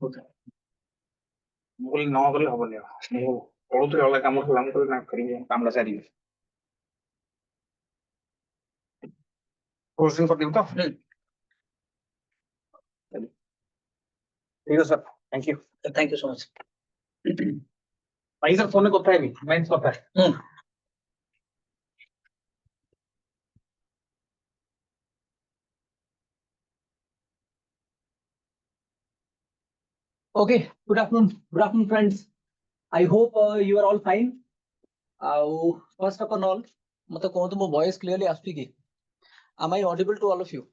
Okay बोल न गले हबनी मु पढुथि अलग काम काम करे ना करी कामला सारी क्वेश्चन कर दिउ त ठीक है sir thank you so much भाई सर फोन में कथा है मेंस कथा है Okay, good afternoon, friends. I hope you are all fine. First of all, मतलब कौन तो voice clearly आती की? Am I audible to all of you?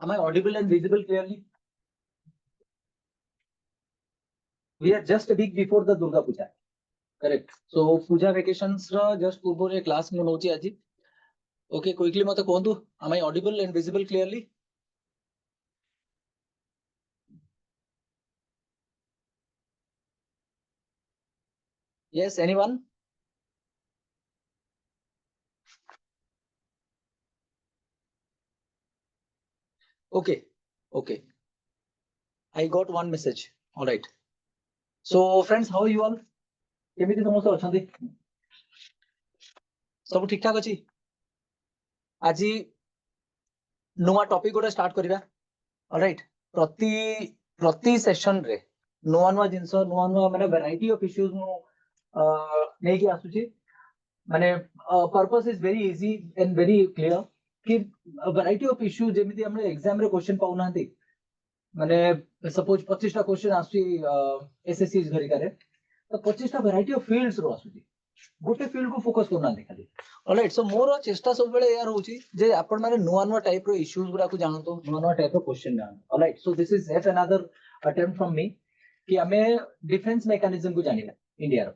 Am I audible and visible clearly? We are just a week before the Durga Puja. Correct. So Puja vacations just पूर्व रे class में नोची आजी. Okay, quickly मतलब कौन तो? Am I audible and visible clearly? Yes, anyone? Okay. I got one message. All right. So friends, how are you all? केमिति समस्त अछंती? सब ठीक ठाक अछि? आज नुआ टॉपिक गोटे स्टार्ट करिबा. All right. प्रति सेशन रे नुआ जिंस नुआ माने वैरायटी ऑफ इश्यूज मु नै कि आसुची. माने purpose is very easy and very clear कि वैरायटी ऑफ इश्यू जेमिति हमरे एग्जाम रे क्वेश्चन पाउ नांती. माने सपोज 25 टा क्वेश्चन आसुची एसएससी घरी करे तो 25 टा वैरायटी ऑफ फील्ड्स रो आसुची. गोटे फील्ड को फोकस करना खाली. ऑलराइट. सो मोर चेष्टा सब बेले यार होची जे आपण माने नुआ टाइप रो इश्यूज गुरा को जानतो, नुआ टाइप रो क्वेश्चन जानतो. Alright. So this is yet another attempt from me कि हमें डिफेंस मैकेनिज्म को जानिबा इंडिया रो.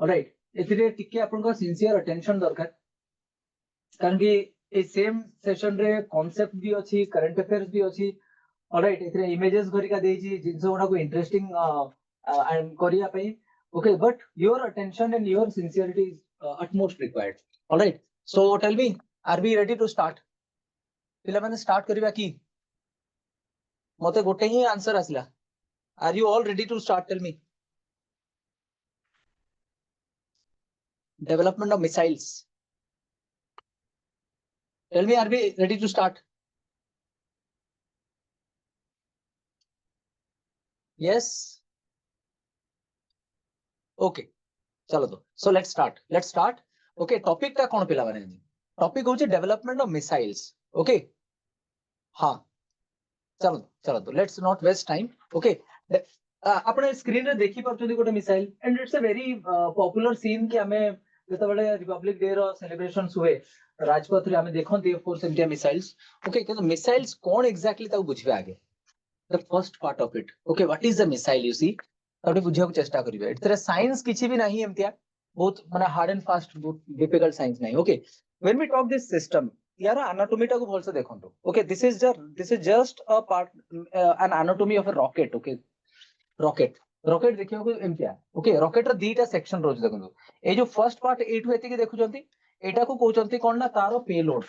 ऑलराइट. एथिरे टिके आपण को सिंसियर अटेंशन दरकार कारण कि ए सेम सेशन रे कांसेप्ट भी अछि, करंट अफेयर्स भी अछि. ऑलराइट. एथिरे इमेजेस घरिका देछि जिंस गुडा को इंटरेस्टिंग एंड करिया पई. Okay, but your attention and your sincerity is utmost required. All right. So tell me, are we ready to start? पिला माने start करिबा की? मते गोटे ही आंसर आसला. Are you all ready to start? Tell me. Development of missiles. Tell me, are we ready to start? Yes. Okay. चलो तो. So let's start. Okay. Topic टा कौन पिला माने? Topic होची development of missiles. Okay. हाँ. चलो तो. Let's not waste time. Okay. आपने स्क्रीन रे देखि परछथि गोटे missile and it's a very popular scene कि हमें जते बळे रिपब्लिक डे रो सेलिब्रेशंस हुए राजपथ रे हमें देखंती of course India missiles. Okay. कि मिसाइल्स कोन एग्जैक्टली ताऊ बुझबे आगे. The first part of it. Okay. What is the missile you see? ताऊ बुझिया को चेष्टा करिवे. इतरे साइंस किछि भी नहीं एमतिया बहुत माने hard and fast difficult science नहीं. Okay. When we talk this system यार एनाटॉमी टा को भलसे देखंतो. Okay. This is just a part an anatomy of a rocket. Okay. Rocket देखियो को एमतिया. ओके. रॉकेट र दीटा सेक्शन रोज देखंतो. ए जो फर्स्ट पार्ट एठु एति के देखुचंती एटा को कहउचंती कोन ना तारो पेलोड.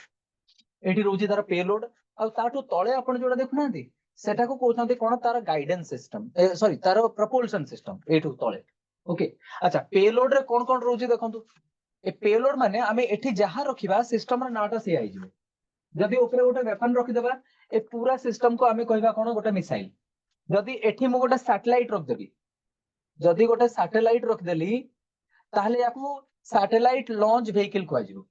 एठी रोजी तारो पेलोड आ ताठु तळे आपण जोडा देखुनांती सेटा को कहउचंती कोन तारो गाइडेंस सिस्टम. सॉरी तारो प्रपोल्शन सिस्टम एठु तळे. ओके. अच्छा. पेलोड रे कोन रोजी देखंतु. ए पेलोड माने हमें एठी जहा रखिबा सिस्टम र नाटा से आइ जिवो. जदि ऊपर गोटे वेपन रखि देबा ए पूरा सिस्टम को हमें कहबा कोन गोटे मिसाइल. जदि एठी मु गोटे सैटेलाइट रख देबी जदि गोटे सैटेलाइट रख देली ताहले याकू सैटेलाइट लॉन्च व्हीकल को आजिवो.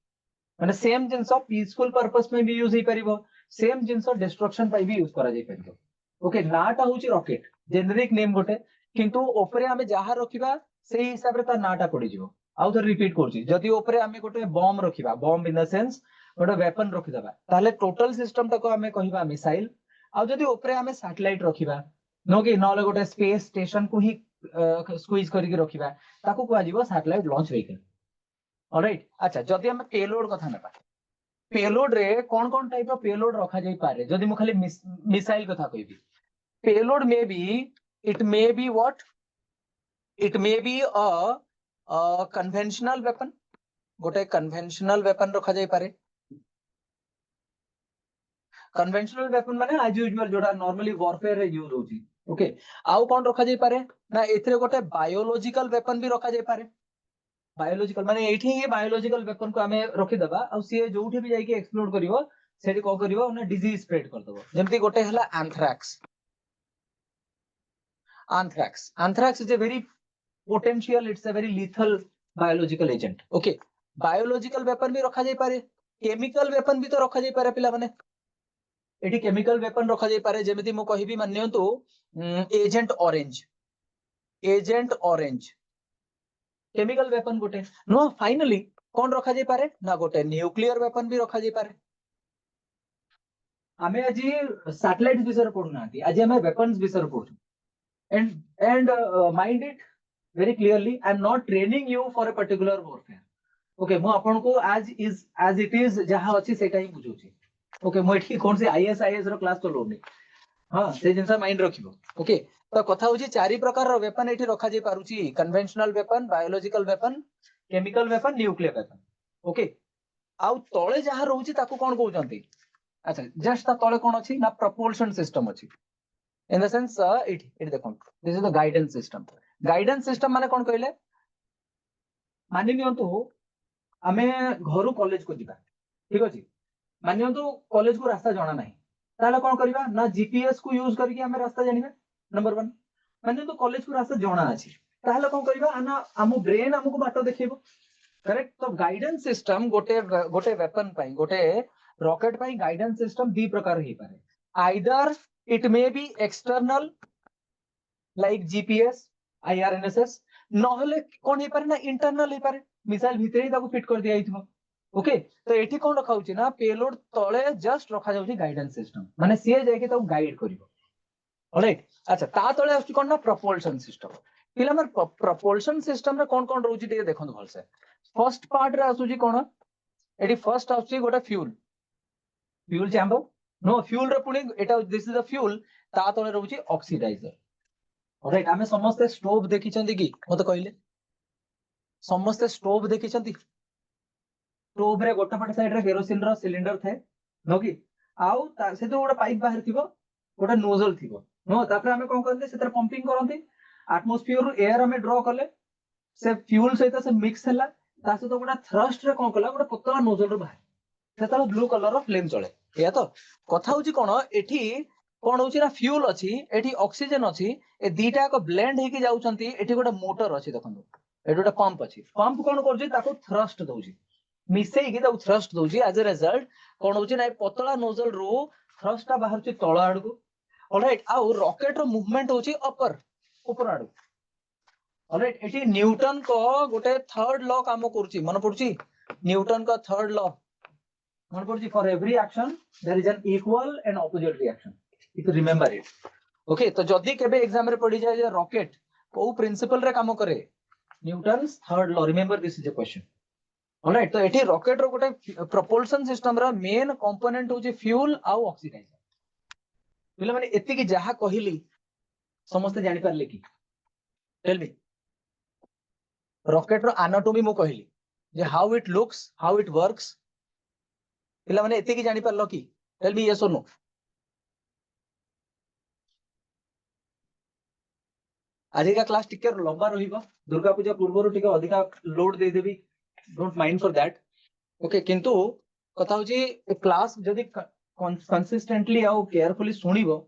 माने सेम जिंस पीसफुल पर्पस में भी यूज ही परिबो, सेम जिंस डिस्ट्रक्शन पे भी यूज करा जाई परिबो. ओके. नाटा होची रॉकेट जेनेरिक नेम गोटे किंतु ऊपर हमें जहा रखिबा सेही हिसाब रे ता नाटा पड़ी जिवो. आउ तो रिपीट करछि जदि ऊपर हमें गोटे बम रखिबा बम इन द सेंस गोटे वेपन रखि देबा ताहले टोटल सिस्टम तको हमें कहिबा मिसाइल. आउ जदि ऊपर हमें सैटेलाइट रखिबा नो कि नले गोटे स्पेस स्टेशन को ही स्क्वीज करके रखिबा ताको को AJIO satellite launch vehicle. Alright. अच्छा. जदि हम पेलोड कथा नेबा पेलोड रे कोन टाइप ऑफ पेलोड रखा जाई पारे. जदि मु खाली मिसाइल कथा कहिबी payload may be it may be what it may be a conventional weapon. गोटे कन्वेंशनल वेपन रखा जाई पारे. कन्वेंशनल वेपन माने एज यूजुअल जोड़ा नॉर्मली वॉरफेयर रे यूज होची ओके आउ कोन रखा जाय पारे ना एथरे गोटे बायोलॉजिकल वेपन भी रखा जाय पारे बायोलॉजिकल माने एठी ही बायोलॉजिकल वेपन को हमें रखि दबा आ सी जोठी भी जाय के एक्सप्लोर करिवो सेठी को करिवो उन्हें डिजीज स्प्रेड कर दबो जेमति गोटे हला anthrax anthrax is a very potential it's a very lethal biological agent okay biological weapon भी रखा जाय पारे केमिकल वेपन भी तो रखा जाय पारे पिला माने एठी केमिकल वेपन रखा जाय पारे जेमिति मु कहिबी मान्यंतु एजेंट ऑरेंज केमिकल वेपन गोटे नो फाइनली कौन रखा जाय पारे ना गोटे न्यूक्लियर वेपन भी रखा जाय पारे आमे आज सैटेलाइट विषय पढुना आज आमे वेपन्स विषय पढु and mind it very clearly I am not training you for a particular warfare okay मु आपन को as it is जहा अछि सेटा ही बुझुची ओके मु एठी कोन से IS रो क्लास तो लोनी हां से जिनसा माइंड रखिबो ओके तो कथा होची चारि प्रकार रो वेपन एठी रखा जाय पारुची conventional weapon biological weapon chemical weapon nuclear weapon okay आउ तळे जहा रहउची ताको कोन कहउचंती अच्छा जस्ट ता तळे कोन अछि ना प्रपोल्शन सिस्टम अछि in the sense it देखो this is the guidance system माने कोन कहले मानि नियंतु आमे घरु कॉलेज को जिबा ठीक अछि मानि नियंतु कॉलेज को रास्ता जाना नाही ताले कोन करबा ना जीपीएस को यूज करके आमे रास्ता जानिबा नंबर 1 मानि नियंतु कॉलेज को रास्ता जाना अछि ताले कोन करबा ना हमु ब्रेन हमको बाटो देखिबो करेक्ट तो गाइडेंस सिस्टम गोटे वेपन पाई गोटे रॉकेट पाई गाइडेंस सिस्टम दी प्रकार ही पारे either it may be external like GPS IRNSS नहले कोन हे पारे ना इंटरनल हे पारे मिसाइल भितरे ही ताको फिट कर दिया हितबो ओके तो एठी कोन रखा होची ना पेलोड तळे जस्ट रखा जाउची गाइडेंस सिस्टम माने सीए जाय के ताको गाइड करिवो ऑलराइट अच्छा ता तळे आछी कोन ना प्रपोल्शन सिस्टम पिला हमर प्रपोल्शन सिस्टम रे कोन रहउची ते देखन भल से फर्स्ट पार्ट रे आछुची कोन एठी फर्स्ट आछी गोटा फ्यूल चैम्बर नो फ्यूल रे पुणी एटा दिस इज द फ्यूल ता तळे रहउची ऑक्सीडाइजर ऑलराइट आमे समस्त स्टोव देखि चंदी की मते कहले समस्त स्टोव देखि चंदी स्टोव रे गोटा पट साइड रे केरोसिन रो सिलिंडर थे नो की आउ ता से तो गोटा पाइप बाहर थिबो गोटा नोजल थिबो नो तापर आमे कोन करले सेतर पंपिंग करंती एटमॉस्फियर रो एयर आमे ड्रॉ करले से फ्यूल सहित से मिक्स हला ता से तो गोटा थ्रस्ट रे कोन कला गोटा पतला नोजल रो बाहर सेतर ब्लू कलर रो फ्लेम चले या तो कथा होची कोन एठी कोन होची ना फ्यूल अछि एठी ऑक्सीजन अछि ए दीटा को ब्लेंड हेकी जाउचंती एठी गोटा मोटर अछि देखंतु एठी गोटा पंप अछि पंप कोन करजी ताको थ्रस्ट दउची मिसेई की ताको थ्रस्ट दउची एज अ रिजल्ट कोन होची ना पतला नोजल रो थ्रस्ट ता बाहर छि तळ आड़ को ऑलराइट आ रॉकेट रो मूवमेंट होची ऊपर आड़ ऑलराइट एठी न्यूटन को गोटे थर्ड लॉ काम करची मन पड़ची न्यूटन का थर्ड लॉ मन पड़ची for every action there is an equal and opposite reaction if you remember it okay तो जदी केबे एग्जाम रे पड़ी जाय जे रॉकेट को प्रिंसिपल रे काम करे Newton's third law remember this is a question alright तो एठी रॉकेट रो गोटे प्रोपल्शन सिस्टम रा मेन कंपोनेंट होची फ्यूल आ ऑक्सीडाइजर बिले माने एति की जहा कहिली समस्त जानि परले की टेल मी रॉकेट रो एनाटॉमी मु कहिली जे how it looks how it works पिला माने एति की जानि परलो की टेल मी यस और नो आज का क्लास टिके लंबा रहिबो दुर्गा पूजा पूर्व टिके अधिका load they Devi don't mind for that okay किंतु कथा होची क्लास जदी कंसिस्टेंटली आ केयरफुली सुनिबो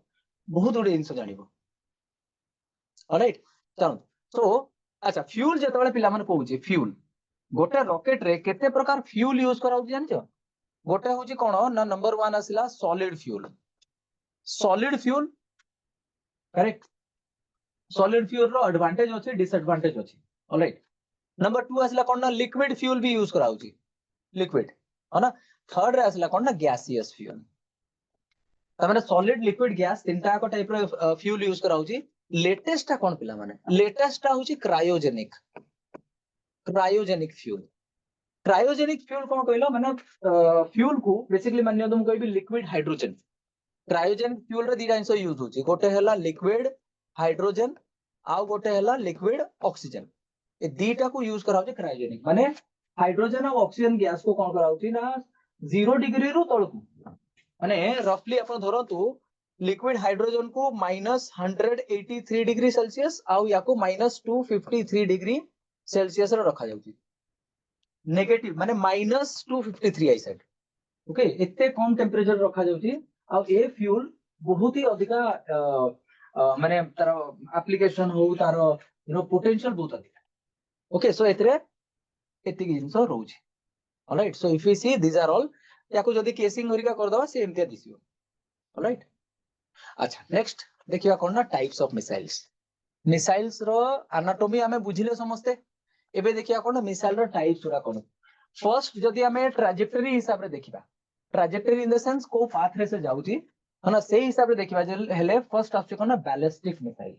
बहुत उडे इंसो जानिबो ऑलराइट चलो तो अच्छा फ्यूल जेतबेले पिला मन कहूची फ्यूल गोटे रॉकेट रे केते प्रकार फ्यूल यूज कराउची जानछो गोटे होची कोन ना नंबर 1 आसिला solid fuel correct solid fuel रो एडवांटेज अछि डिसएडवांटेज अछि ऑलराइट नंबर 2 आसिला कोन ना लिक्विड फ्यूल भी यूज कराउची लिक्विड है ना थर्ड रे आसिला कोन ना गैसियस फ्यूल तमाने सॉलिड लिक्विड गैस तीनटा को टाइप रो फ्यूल यूज कराउची लेटेस्ट कोन पिला माने लेटेस्ट होची क्रायोजेनिक फ्यूल कोन कहलो माने फ्यूल को बेसिकली मान्य तुम कहबी लिक्विड हाइड्रोजन क्रायोजेनिक फ्यूल रे दीटा इंसो यूज होची गोटे हला लिक्विड हाइड्रोजन आ गोटे हला लिक्विड ऑक्सीजन ए दीटा को यूज कराउची क्रायोजेनिक माने हाइड्रोजन और ऑक्सीजन गैस को कोन कराउची ना 0 डिग्री रु तळकू माने रफली अपन धरंतु लिक्विड हाइड्रोजन को -183 डिग्री सेल्सियस आउ या को -253 डिग्री सेल्सियस रे रखा जाउची नेगेटिव माने -253 आई सेड ओके एते कम टेम्परेचर रखा जाउची आ ए फ्यूल बहुत ही अधिका माने तार एप्लीकेशन हो तार पोटेंशियल बहुत अधिका ओके सो एतरे एति जिंस रहउची alright so if you see these are all याको जदी केसिंग हरिका कर दवा से एमतिया दिसियो ऑलराइट अच्छा नेक्स्ट देखिया कोन ना टाइप्स ऑफ मिसाइल्स रो एनाटॉमी हमें बुझिले समस्ते एबे देखिया कोन ना मिसाइल रो टाइप्स उरा कोन फर्स्ट जदी हमें ट्रैजेक्टरी हिसाब रे देखिबा ट्रैजेक्टरी इन द सेंस को पाथ रे से जाउची हना से हिसाब रे देखिबा जे हेले फर्स्ट आछे कोन ना ballistic missile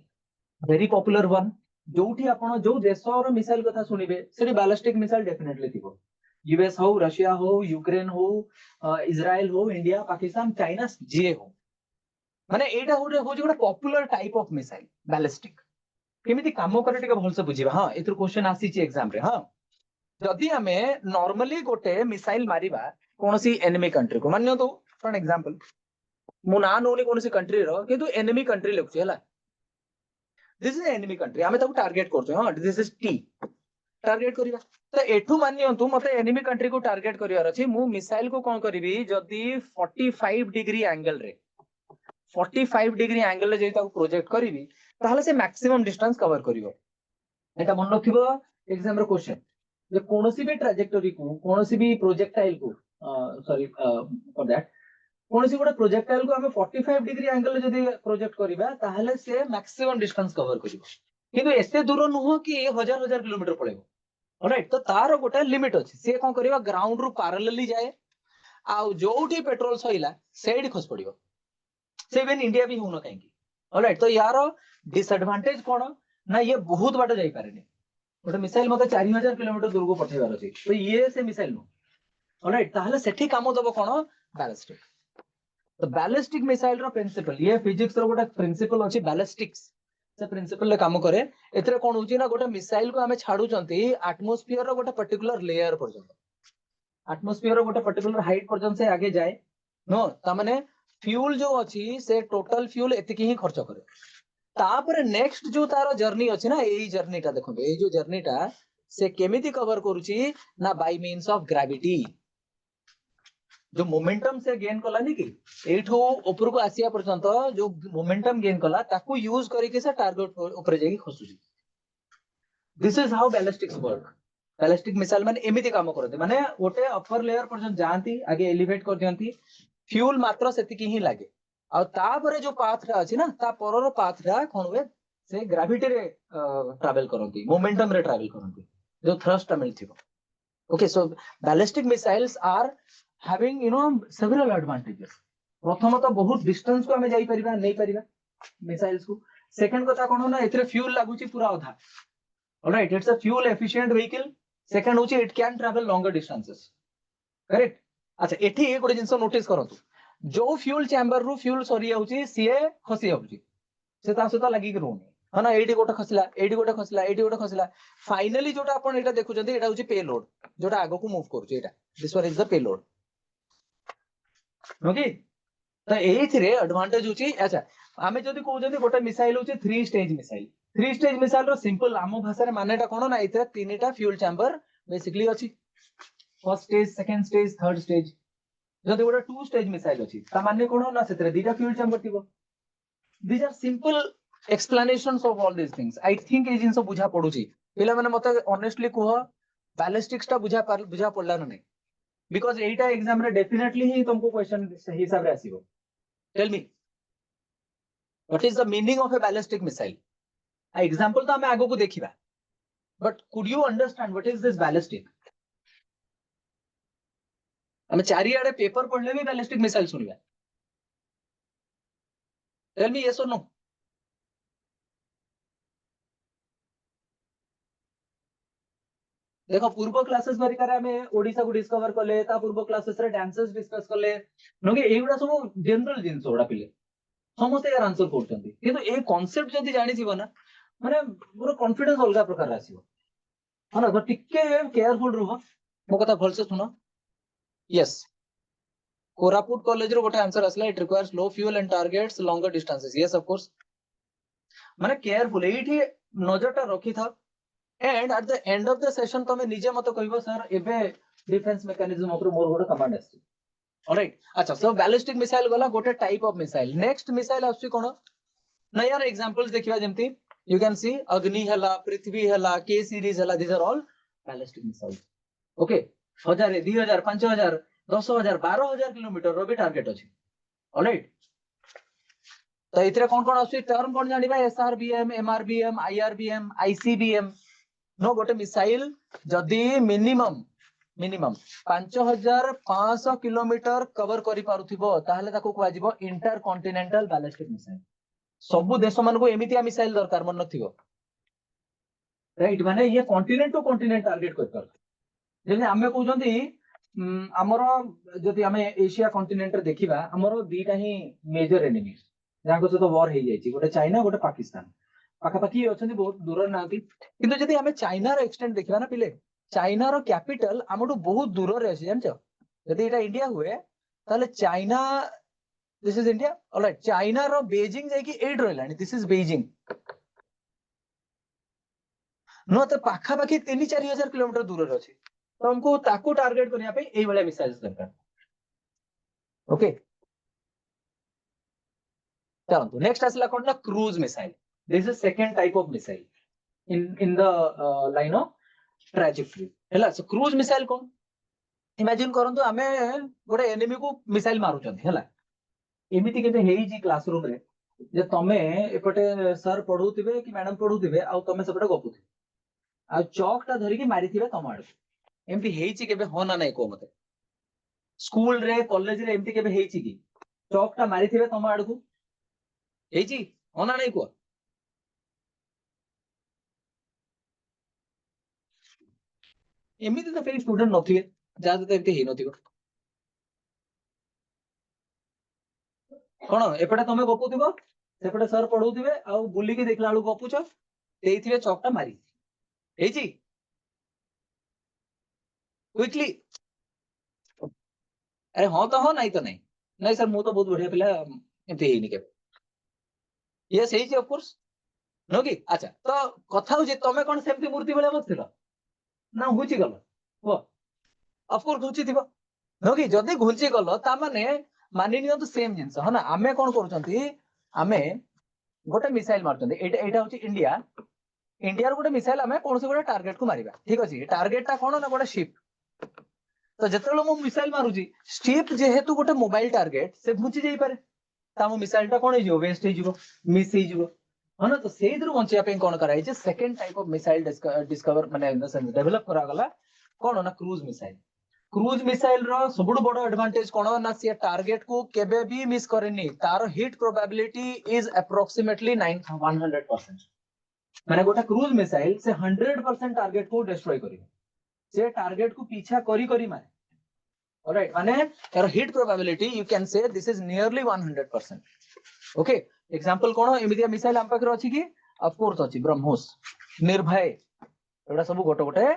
very popular one जोठी आपण जो देश रो मिसाइल कथा सुनिबे सेठी बैलिस्टिक मिसाइल डेफिनेटली थिबो यूएस हो रशिया हो यूक्रेन हो इजराइल हो इंडिया पाकिस्तान चाइना जे हो माने एटा होटे हो जे popular type of missile ballistic केमिति काम करे टिके भलसे बुझिबा हां एथुर क्वेश्चन आसी छि एग्जाम रे हां जदि हमें नॉर्मली गोटे मिसाइल मारिबा कोनोसी एनिमी कंट्री को मानियो तो फॉर एग्जांपल मु ना नोनी कोनोसी कंट्री रो किंतु एनिमी कंट्री लिखुछि हला दिस इज एनिमी कंट्री हमें ताको टारगेट करछो हां दिस इज टी टारगेट करिबा तो एठू मानियो तू मते एनिमी कंट्री को टारगेट करिवार अछि मु मिसाइल को कोन करबी जदि 45 डिग्री एंगल रे 45 डिग्री एंगल रे जे ताको प्रोजेक्ट करिवि ताहले से मैक्सिमम डिस्टेंस कवर करिवो एटा मन रखिबो एग्जाम रो क्वेश्चन जे कोनोसी भी ट्रैजेक्टरी को कोनोसी भी प्रोजेक्टाइल को सॉरी फॉर दैट कोनोसी गोटे प्रोजेक्टाइल को हमें 45 डिग्री एंगल रे जदी प्रोजेक्ट करिबा ताहले से मैक्सिमम डिस्टेंस कवर करिवो किंतु एते दूर नुह कि हजार हजार किलोमीटर पळेबो ऑलराइट तो तार गोटे लिमिट अछि से कोन करिवा ग्राउंड रु पैरेलली जाए आ जोठी पेट्रोल सइला सेडी खस पड़िबो से इवन इंडिया भी होनो काहे ऑलराइट तो यार डिसएडवांटेज कोन ना ये बहुत बाटे जाई पारेनी गोटे मिसाइल मते 4000 किलोमीटर दूर को पठेबार अछि तो ये से मिसाइल नो ऑलराइट ताहले सेठी काम दबो कोन बैलिस्टिक तो बैलिस्टिक मिसाइल रो प्रिंसिपल ये फिजिक्स रो गोटे प्रिंसिपल अछि बैलिस्टिक्स से प्रिंसिपल ले काम करे एतरे कोन होची ना गोटे मिसाइल को हमें छाडू चंती एटमॉस्फियर रो गोटे पर्टिकुलर लेयर पर्यंत एटमॉस्फियर रो गोटे पर्टिकुलर हाइट पर्यंत से आगे जाए नो ता माने फ्यूल जो अछि से टोटल फ्यूल एतिकी ही खर्च करे तापर नेक्स्ट जो तार जर्नी अछि ना एई जर्नीटा देखो एई जो जर्नीटा से केमिति कवर करूची ना बाय मींस ऑफ ग्रेविटी जो मोमेंटम से गेन कला नि कि एठो ऊपर को आसिया पर्यंत जो मोमेंटम गेन कला ताकू यूज करके से टारगेट ऊपर जाई खसुची this is how ballistics work ballistic missile माने एमिति काम करते माने ओटे अपर लेयर पर्यंत जानती आगे एलिवेट कर दियंती फ्यूल मात्र सेतिकी ही लागे आ तापरे जो पाथटा अछि ना ता परर पाथटा कोन हुए से ग्रेविटी रे ट्रैवल करंती मोमेंटम रे ट्रैवल करंती जो थ्रस्ट मिलथिबो okay so ballistic missiles are having several advantages प्रथम तो बहुत डिस्टेंस को हमें जाई परिबा नै परिबा मिसाइल्स को सेकंड कथा कोन ना एथरे फ्यूल लागुची पूरा आधा alright it's a fuel efficient vehicle second होची it can travel longer distances correct अच्छा एठी एक गोटे जिंस नोटिस करंतु जो फ्यूल चैम्बर रु फ्यूल सरी जाउची सीए खसी जाउची से ता सहित लागि रहउनी हां ना एडी गोटे खसला एडी गोटे खसला एडी गोटे खसला फाइनली जोटा आपण एटा देखुचंती एटा होची पेलोड जोटा आगो को मूव करूची एटा this one is the payload okay तो एथिरे एडवांटेज होची अच्छा आमे जदी कहउचंती गोटे मिसाइल होची 3 स्टेज मिसाइल रो सिंपल आमो भाषा रे मानेटा कोन ना एथिरे तीनटा फ्यूल चैम्बर बेसिकली अछि first stage second stage third stage जदी गोटे 2 स्टेज मिसाइल अछि ता माने कोन ना सेतरे दीटा फ्यूल चैम्बर थिबो these are simple explanations of all this things I think ए जिंस बुझा पडुची पिला माने मते ऑनेस्टली कहो बैलिस्टिक्स टा बुझा पडला न नै बिकॉज़ एटा एग्जाम रे डेफिनेटली ही तुमको क्वेश्चन सही हिसाब रे आसीबो tell me what is the meaning of a ballistic missile आ एग्जांपल तो हमें आगो को देखिबा but could you understand what is this ballistic हमें चारि आड़े पेपर पढ़ले भी बैलिस्टिक मिसाइल सुनिबा टेल मी यस और नो देखो पूर्व क्लासेस परिकार हमें ओडिसा को डिस्कवर करले ता पूर्व क्लासेस रे डांसेस डिस्कस करले नगे एगुडा सब जनरल जिंस ओडा पिले समस्त यार आंसर करछंती किंतु ए कांसेप्ट जदी जानि जीव ना माने पूरा कॉन्फिडेंस अलगा प्रकार आसीबो हां ना तो टिके केयरफुल रहो मो कथा भल से सुनो यस कोरापुट कॉलेज रो गोटे आंसर आसला it requires low fuel and targets longer distances yes of course माने केयरफुल एठी नजरटा रखी था and at the end of the session तमे निजे मत कहबो सर एबे डिफेंस मैकेनिज्म ऊपर मोर गोटे कमांड आसी ऑलराइट अच्छा सो बैलिस्टिक मिसाइल गला गोटे type of missile next missile आसी कोन ना यार एग्जांपल्स देखिबा जेमती यू कैन सी अग्नि हला पृथ्वी हला के सीरीज हला this are all ballistic missile okay 1000 2000 5000 10000 12000 kilometre रो भी टारगेट अछि ऑलराइट तो इतरे कौन आसी टर्म कौन जानिबा एसआरबीएम एमआरबीएम आईआरबीएम आईसीबीएम नो गोटे मिसाइल जदी मिनिमम 5500 किलोमीटर कवर करि पारुथिबो ताहले ताको कुआ जिवो इंटर कॉन्टिनेंटल बैलिस्टिक मिसाइल सब देश मान को एमितिया मिसाइल दरकार मन नथिबो राइट माने ये कॉन्टिनेंट टू कॉन्टिनेंट टारगेट कर कर जेने हमें कहउजंती हमरो जदी हमें एशिया कॉन्टिनेंट रे देखिबा हमरो दीटा ही मेजर एनिमी जाको से तो वॉर हे जायछि गोटे चाइना गोटे पाकिस्तान पाखापाखि अछंती बहुत दूर नांती किंतु जदी हमें चाइना रो एक्सटेंट देखिबा ना पिले चाइना रो कैपिटल हमटू बहुत दूर रे अछि जानछो जदी एटा इंडिया हुए ताले China this is India alright China रो बीजिंग जाय कि 8 रहलानी दिस इज बीजिंग नो तो पाखापाखि 3-4 हजार किलोमीटर दूर रे अछि तो हमको ताको टारगेट करनिया पे एई वाला मिसाइल्स दरकार ओके चलो नेक्स्ट आसला कोन ना cruise missile this is second type of missile in the line of trajectory हैला सो क्रूज मिसाइल कोन इमेजिन करंतु हमें गोटे एनिमी को मिसाइल मारुचंती हैला एमिति केते हेई जी क्लासरूम रे जे तमे एपटे सर पढौतिबे कि मैडम पढौतिबे आ तमे सेपटे गपुथि आ चॉक टा धरि के मारिथिबे तम आड एमिति हेई छी केबे हो ना नै को मते स्कूल रे कॉलेज रे एमिति केबे हेई छी कि चॉक टा मारिथिबे तम आड को हेई छी हो ना नै को एमिति तो फेर स्टूडेंट नथिबे जा तो एमिति हेई नथिबो कोन एपटे तमे गपुथिबो सेपटे सर पढौतिबे आ बुली के देखला आलु गपुछ देइथिबे चॉक टा मारी हेई छी क्विकली अरे हाँ तो हाँ नहीं तो नहीं नहीं सर मु तो बहुत बढ़िया पिला एमती हेनी के यस हेई छी ऑफ कोर्स नो कि अच्छा तो कथा हो जे तमे कोन सेमती मूर्ति बेले बसथिलो ना घुची गलो वो ऑफ कोर्स घुची थिबो नो कि जदी घुची गलो ता माने मानि नियो तो सेम जिंस ह ना आमे कोन करचंती आमे गोटे मिसाइल मारचंती एटा होची इंडिया इंडिया रो गोटे मिसाइल आमे कोन से गोटे टारगेट को मारिबा ठीक अछि टारगेट ता कोन ना गोटे शिप तो जेतेलो मो मिसाइल मारुची शिप जेहेतु गोटे मोबाइल टारगेट से घुची जाई पारे ता मो मिसाइल ता कोन हे जो वेस्ट हे जिवो मिस हे जिवो ह ना तो सेइद्रु बंचिया पे कोन कराई जे second type of missile discover माने इन द सेंस डेवलप करा गला कोन ना क्रूज मिसाइल रो सबुड बडो एडवांटेज कोन ना से टारगेट को केबे भी मिस करेनी तार हिट प्रोबेबिलिटी इज अप्रोक्सीमेटली 100% माने गोटे क्रूज मिसाइल से 100% टारगेट को डिस्ट्रॉय करिवो से टारगेट को पीछा करी मारे ऑलराइट माने यार hit probability you can say this is nearly 100% okay example कोन एमितिया मिसाइल हम पाखर अछि कि ऑफ कोर्स अछि ब्रह्मोस निर्भय एटा सब गोटे गोटे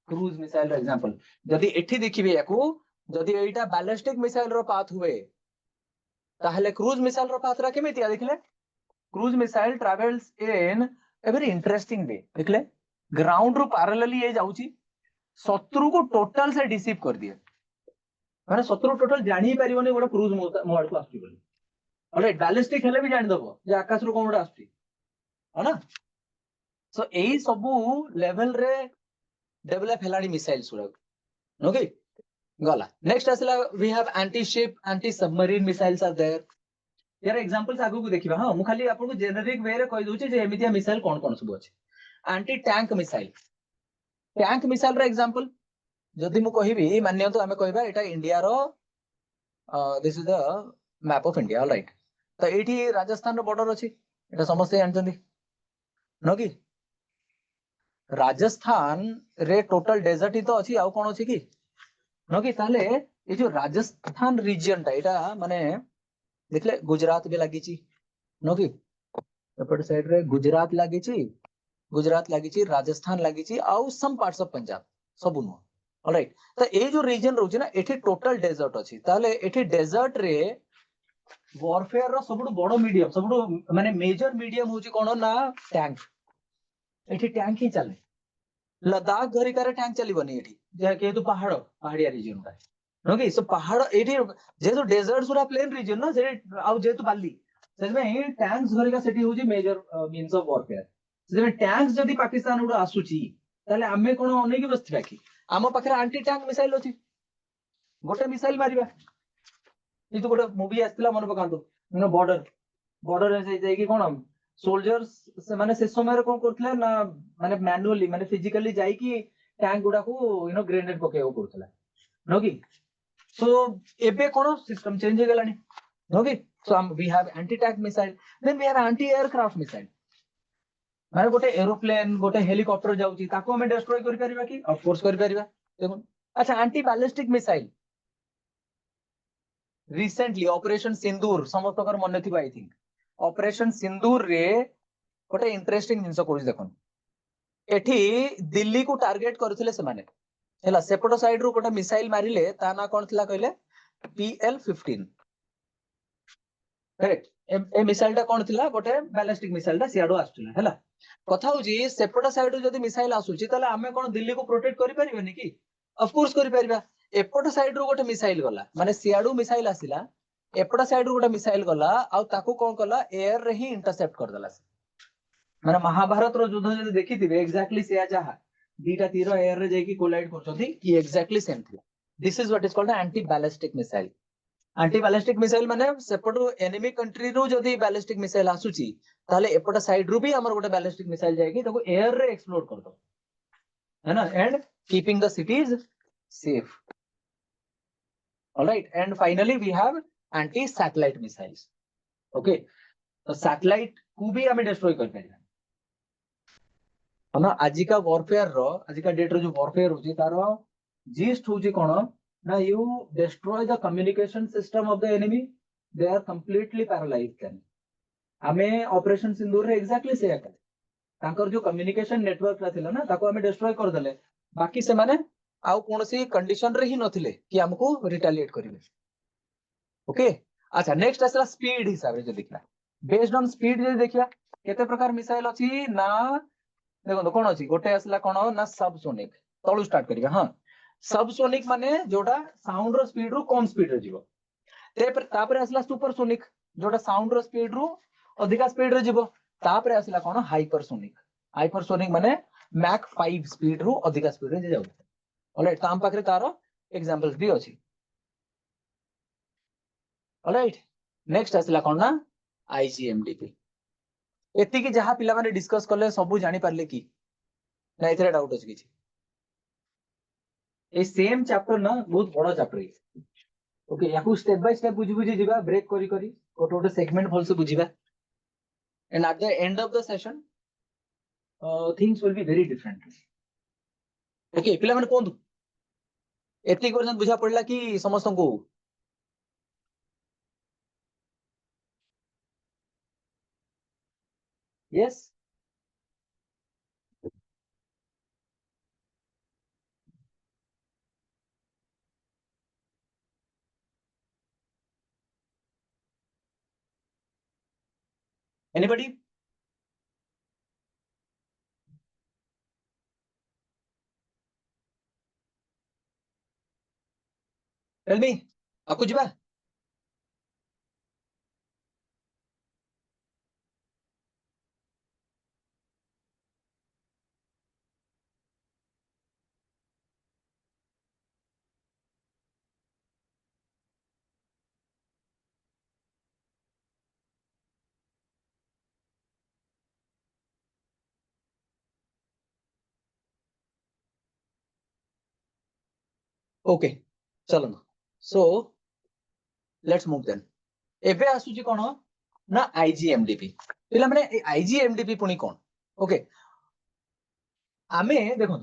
क्रूज मिसाइल एग्जांपल जदी एठी देखिबे याकू जदी एटा बैलिस्टिक मिसाइल रो पाथ हुए ताहले क्रूज मिसाइल रो पाथ रा केमितिया देखले cruise missile travels in a very interesting way देखले ग्राउंड रो पैरेलली ए जाउची शत्रु को टोटल से डिसीव कर दिए माने शत्रु टोटल जानि परिबोनी गोटे क्रूज मोड को आस्ती बोली ऑलराइट बैलिस्टिक हेले भी जानि दबो जे आकाश रो कोन आस्ती है ना सो एई सबु लेवल रे डेवलप हेलानी मिसाइल सुरा ओके गला नेक्स्ट असला we have anti ship anti submarine missiles are there यार एग्जांपल्स आगु को देखिबा हां मु खाली आपन को जेनेरिक वे रे कहि दोची जे एमितिया मिसाइल कोन कोन सब अछि एंटी टैंक मिसाइल रो एग्जांपल जदि मु कहिबी मान्य तो हमें कहबा एटा इंडिया रो this is the map of India alright तो एठी राजस्थान रो बॉर्डर अछि एटा समस्त जानचंदी नो कि राजस्थान रे टोटल डेजर्ट ही तो अछि आउ कोन अछि कि नो कि ताले ए जो राजस्थान रीजन टा एटा माने देखले गुजरात भी लागि छि नो कि एपट साइड रे गुजरात लागि छि राजस्थान लागि छि आउ सम पार्ट्स ऑफ पंजाब सब नो ऑलराइट तो ए जो रीजन रोची ना एठी टोटल डेजर्ट अछि ताले एठी डेजर्ट रे वॉरफेयर रो सबुठु बड़ मीडियम सबुठु माने मेजर मीडियम होची कोन ना टैंक एठी टैंक ही चले लद्दाख घरिकार टैंक चलीबनी एठी जेहेतु पहाड़िया रीजन का ओके सो पहाड़ एठी जेहेतु डेजर्ट सुरा प्लेन रीजन ना से आउ जेहेतु बाली सेमे टैंक्स घरिका सेठी होची मेजर मींस ऑफ वॉरफेयर सेमे टैंक्स जदी पाकिस्तान उडा आसुची ताले आमे कोन अनेक बसथिबा की आम पाखरे एंटी टैंक मिसाइल अछि गोटे मिसाइल मारिबा ये तो गोटे मूवी आसला मन पकांतो बॉर्डर बॉर्डर जाई कि कोन सोल्जर्स से माने से समय कोन करथले ना माने मैनुअली माने फिजिकली जाई कि टैंक गुडा को ग्रेनेड पकेयो करथला नो कि सो एबे कोन सिस्टम चेंज हो गलानी नो कि so we have anti tank missile then we have anti aircraft missile माने गोटे एरोप्लेन गोटे हेलिकॉप्टर जाउची ताको हमें डिस्ट्रॉय करि परिबा कि ऑफ कोर्स करि परिबा देखो अच्छा anti ballistic missile recently operation Sindoor समस्त मन थी आई थिंक ऑपरेशन सिंदूर रे गोटे इंटरेस्टिंग जिनस करूँ देखो एठी दिल्ली को टार्गेट करथिले से माने हैला सेपटो साइड रो गोटे मिसाइल मारिले ता ना कोन थिला कहले PL-15 करेक्ट ए मिसाइल टा कोन थिला गोटे बैलिस्टिक मिसाइल टा सियाडो आछुला हैला कथा होजी सेपटो साइड रो जदी मिसाइल आसुची ताले आमे कोन दिल्ली को प्रोटेक्ट करि परिबेनी कि ऑफ कोर्स करि परिबा एपट साइड रो गोटे मिसाइल गला माने सियाडू मिसाइल आसिला एपट साइड रो गोटे मिसाइल गला आ ताको कोन कला एयर रे ही इंटरसेप्ट कर देला माने महाभारत रो युद्ध जदी देखिथिबे एक्जेक्टली सेया जहा दीटा तीर एयर रे जेकी कोलाइड करछथि कि एक्जेक्टली सेम थिला this is what is called anti ballistic missile anti ballistic missile माने सेपटो एनिमी कंट्री रो जदी बैलिस्टिक मिसाइल आसुची ताले एपट साइड रो भी हमर गोटे बैलिस्टिक मिसाइल जायकी ताको एयर रे एक्सप्लोड कर दो है ना and keeping the cities safe alright and finally we have anti satellite missiles okay तो सैटेलाइट को भी हमें डिस्ट्रॉय कर परिबा ना आजिका वॉरफेयर रो आजिका डेट रो जो वॉरफेयर होची तारो जिस्ट होची कोन ना you destroy the communication system of the enemy they are completely paralysed then हमें ऑपरेशन सिंदूर रे एक्जेक्टली से याक तांकर जो कम्युनिकेशन नेटवर्क रा थिला ना ताको हमें डिस्ट्रॉय कर देले बाकी से माने आउ कोनसी कंडीशन रे ही नथिले कि हमको रिटेलिएट करिवे ओके अच्छा नेक्स्ट असला स्पीड हिसाब रे जे देखला बेस्ड ऑन स्पीड जे देखिया केते प्रकार मिसाइल अछि ना देखो कौन अच्छी गोटे आसला कौन ना सबसोनिक तलू स्टार्ट करिया हां सबसोनिक माने जोटा साउंड रो स्पीड रो कम स्पीड रे जीवो तापर आसला सुपरसोनिक जोटा साउंड रो स्पीड रो अधिका स्पीड रे जीवो तापर आसला कौन हाइपरसोनिक माने मैक 5 स्पीड रो अधिका स्पीड रे जाउ ऑलराइट ताम पाखरे तारो एग्जांपल्स भी अछि ऑलराइट नेक्स्ट आसला कौन ना IGMDP एति कि जहां पिला माने डिस्कस करले सब जानि पारले कि ना एथरे डाउट अछि किछि ए सेम चैप्टर ना बहुत बड़ा चैप्टर है ओके याकू स्टेप बाय स्टेप बुझी बुझी जिबा ब्रेक करी करी गोटे गोटे सेगमेंट भल से बुझिबा and at the end of the session things will be very different okay पिला माने कोन एति पर्यंत बुझा पड़ला कि समस्त को यस एनीबॉडी टेल मी आकु जिबा ओके चलो सो लेट्स मूव देन एबे आसुची कोन ना IGMDP पिला माने IGMDP पुनी कोन ओके आमे देखो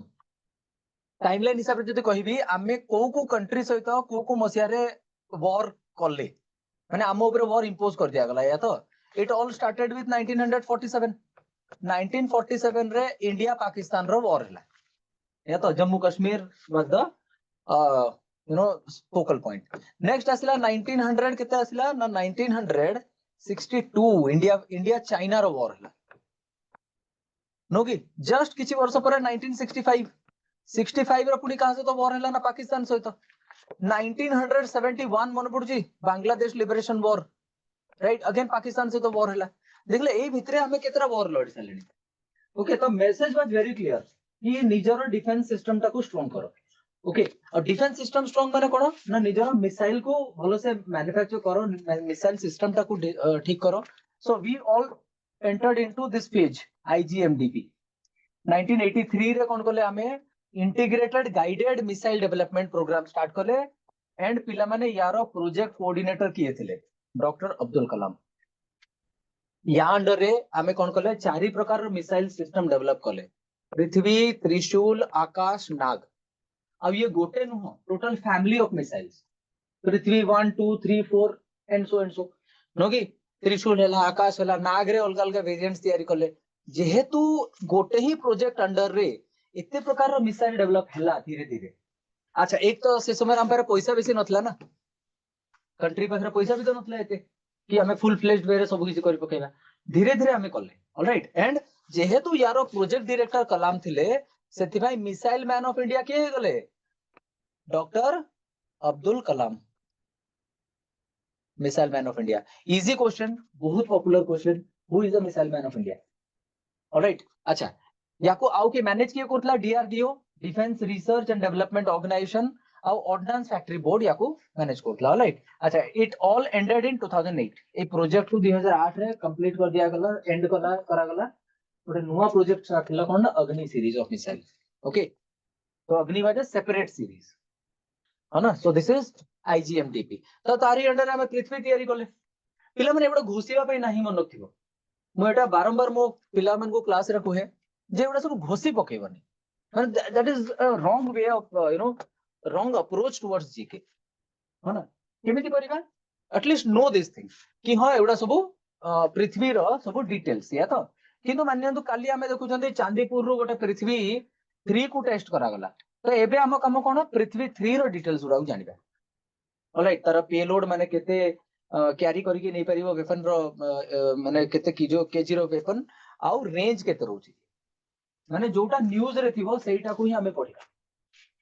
टाइमलाइन हिसाब से जदि कहबी आमे को कंट्री सहित को मसिया रे वॉर करले माने आम ऊपर वॉर इंपोज कर दिया गला या तो इट ऑल स्टार्टेड विथ 1947 रे इंडिया पाकिस्तान रो वॉर हला या तो Jammu Kashmir was the you know focal point next आसला 1900 केते आसला ना 1962 इंडिया चाइना रो वॉर हला नो कि जस्ट किछि वर्ष पर 1965 रो पुनी कहा से तो वॉर हला ना पाकिस्तान सहित 1971 मन पड़ुची Bangladesh liberation war right again Pakistan से तो वॉर हला देखले एई भितरे हमें केतरा वॉर लड़ी सालेनी ओके तो मेसेज वाज वेरी क्लियर कि निजर डिफेंस सिस्टम टाको स्ट्रांग करो ओके और डिफेंस सिस्टम स्ट्रांग माने कोन ना निजर मिसाइल को भलो से मैन्युफैक्चर करो मिसाइल सिस्टम टाको ठीक करो so we all entered into this phase IGMDP 1983 रे कोन कोले हमें integrated guided missile development programme start कले एंड पिला माने यारो प्रोजेक्ट कोऑर्डिनेटर किए थिले डॉक्टर अब्दुल कलाम या अंडर रे आमे कोन कले चारि प्रकार मिसाइल सिस्टम डेवलप कले पृथ्वी त्रिशूल आकाश नाग अब ये गोटे नुह total family of missiles Prithvi 1 2 3 4 and so नो कि त्रिशूल हैला आकाश हैला नाग रे अलग अलग वेरिएंट्स तयारी कले जेहेतु गोटे ही प्रोजेक्ट अंडर रे इतने प्रकार मिसाइल डेवलप हैला धीरे धीरे अच्छा एक तो से समय हम पैसा बेसी नथला ना कंट्री पाखरे पैसा भी तो नथला एते कि हमें फुल फ्लेज्ड वे रे सब किछि करि पकेबा धीरे धीरे हमें कले ऑलराइट एंड जेहेतु यारो प्रोजेक्ट डायरेक्टर कलाम थिले सेति भाई मिसाइल मैन ऑफ इंडिया के गले doctor Abdul Kalam missile man of India easy question बहुत popular question who is the missile man of India alright अच्छा याको आउ के मैनेज किए करतला DRDO defence research and development organisation आउ ऑर्डिनेंस फैक्ट्री बोर्ड याको मैनेज करतला ऑलराइट अच्छा इट ऑल एंडेड इन 2008 ए प्रोजेक्ट को 2008 रे कंप्लीट कर दिया गला एंड करा गला गोटे नुवा प्रोजेक्ट स्टार्ट हला कोन अग्नि सीरीज ऑफ मिसाइल ओके तो अग्नि वाज अ सेपरेट सीरीज है ना सो दिस इज आईजीएमडीपी तो तारी अंडर हमें पृथ्वी तयारी कले पिला माने एबडा घोसीबा पई नाही मन थिबो मु एटा बारंबार मो पिला मन को क्लास रे कहे जे एबडा सब घोसी पकेबनी माने that is a wrong way of you know wrong approach towards GK है ना केमिति करिबा एटलीस्ट नो दिस थिंग कि हां एबडा सब पृथ्वी रो सब डिटेल्स या तो किंतु मान्यंतु काली हमें देखुचंदी चांदीपुर रो गोटे पृथ्वी 3 को टेस्ट करा गला तो एबे हम काम कोन पृथ्वी 3 रो डिटेल्स उडा जानिबा ऑलराइट तार पेलोड माने केते क्यारी करके नहीं परिबो वेपन रो माने केते केजी रो वेपन आउ रेंज केते रहउची माने जोटा न्यूज रे थिबो सेटा को ही हमें पढिबा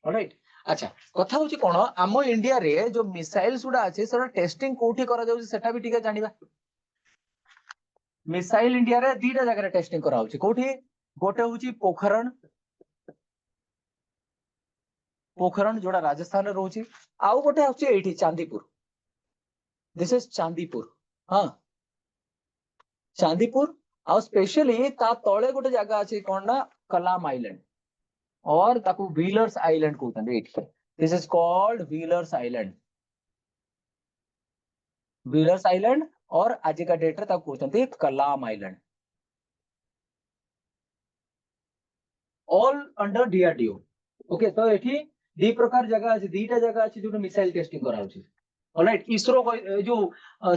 ऑलराइट अच्छा कथा होची कोन आम इंडिया रे जो मिसाइल्स उडा আছে सेटा टेस्टिंग कोठी करा जाउची सेटा भी ठीक जानिबा मिसाइल इंडिया रे दीटा जगह रे टेस्टिंग करा होची कोठी गोटे होची पोखरण जोड़ा राजस्थान रे रहउची आउ गोटे होची एठी चांदीपुर दिस इज चांदीपुर हाँ चांदीपुर आउ स्पेशली ता तळे गोटे जगह अछि कोन ना कलाम आइलैंड और ताकू व्हीलर्स आइलैंड कहते हैं this is called Wheeler's island और आज का डेट रे ताकू कहते हैं Kalam island all under DRDO okay तो एठी दी प्रकार जगह अछि दीटा जगह अछि जो मिसाइल टेस्टिंग करा होछि ऑलराइट इसरो जो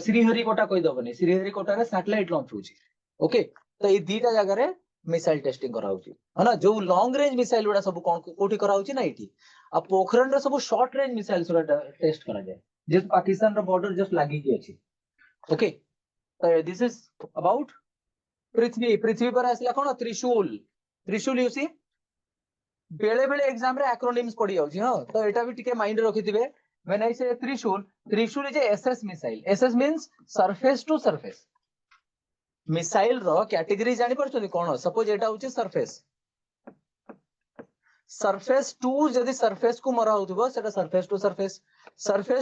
श्रीहरिकोटा कहि दबनी श्रीहरिकोटा रे सैटेलाइट लॉन्च होछि ओके तो ये दीटा जगह रे मिसाइल टेस्टिंग करा होछि है ना जो लॉन्ग रेंज मिसाइल उडा सब कोन कोठी करा होछि ना एठी आ पोखरण रे सब शॉर्ट रेंज मिसाइल उडा टेस्ट करा जाय जे पाकिस्तान रो बॉर्डर जस्ट लागी की अछि ओके तो दिस इज अबाउट पृथ्वी पर आसला कोन त्रिशूल यू सी बेले बेले एग्जाम रे एक्रोनिम्स पड़ी जाउछि हां तो एटा भी टिके mind रखिथिबे when I say Trishul is SS missile SS means surface to surface missile रो कैटेगरी जानि परछोनी कोन सपोज एटा होछि सरफेस टू जदि सरफेस को मरा होथिबो सेटा सरफेस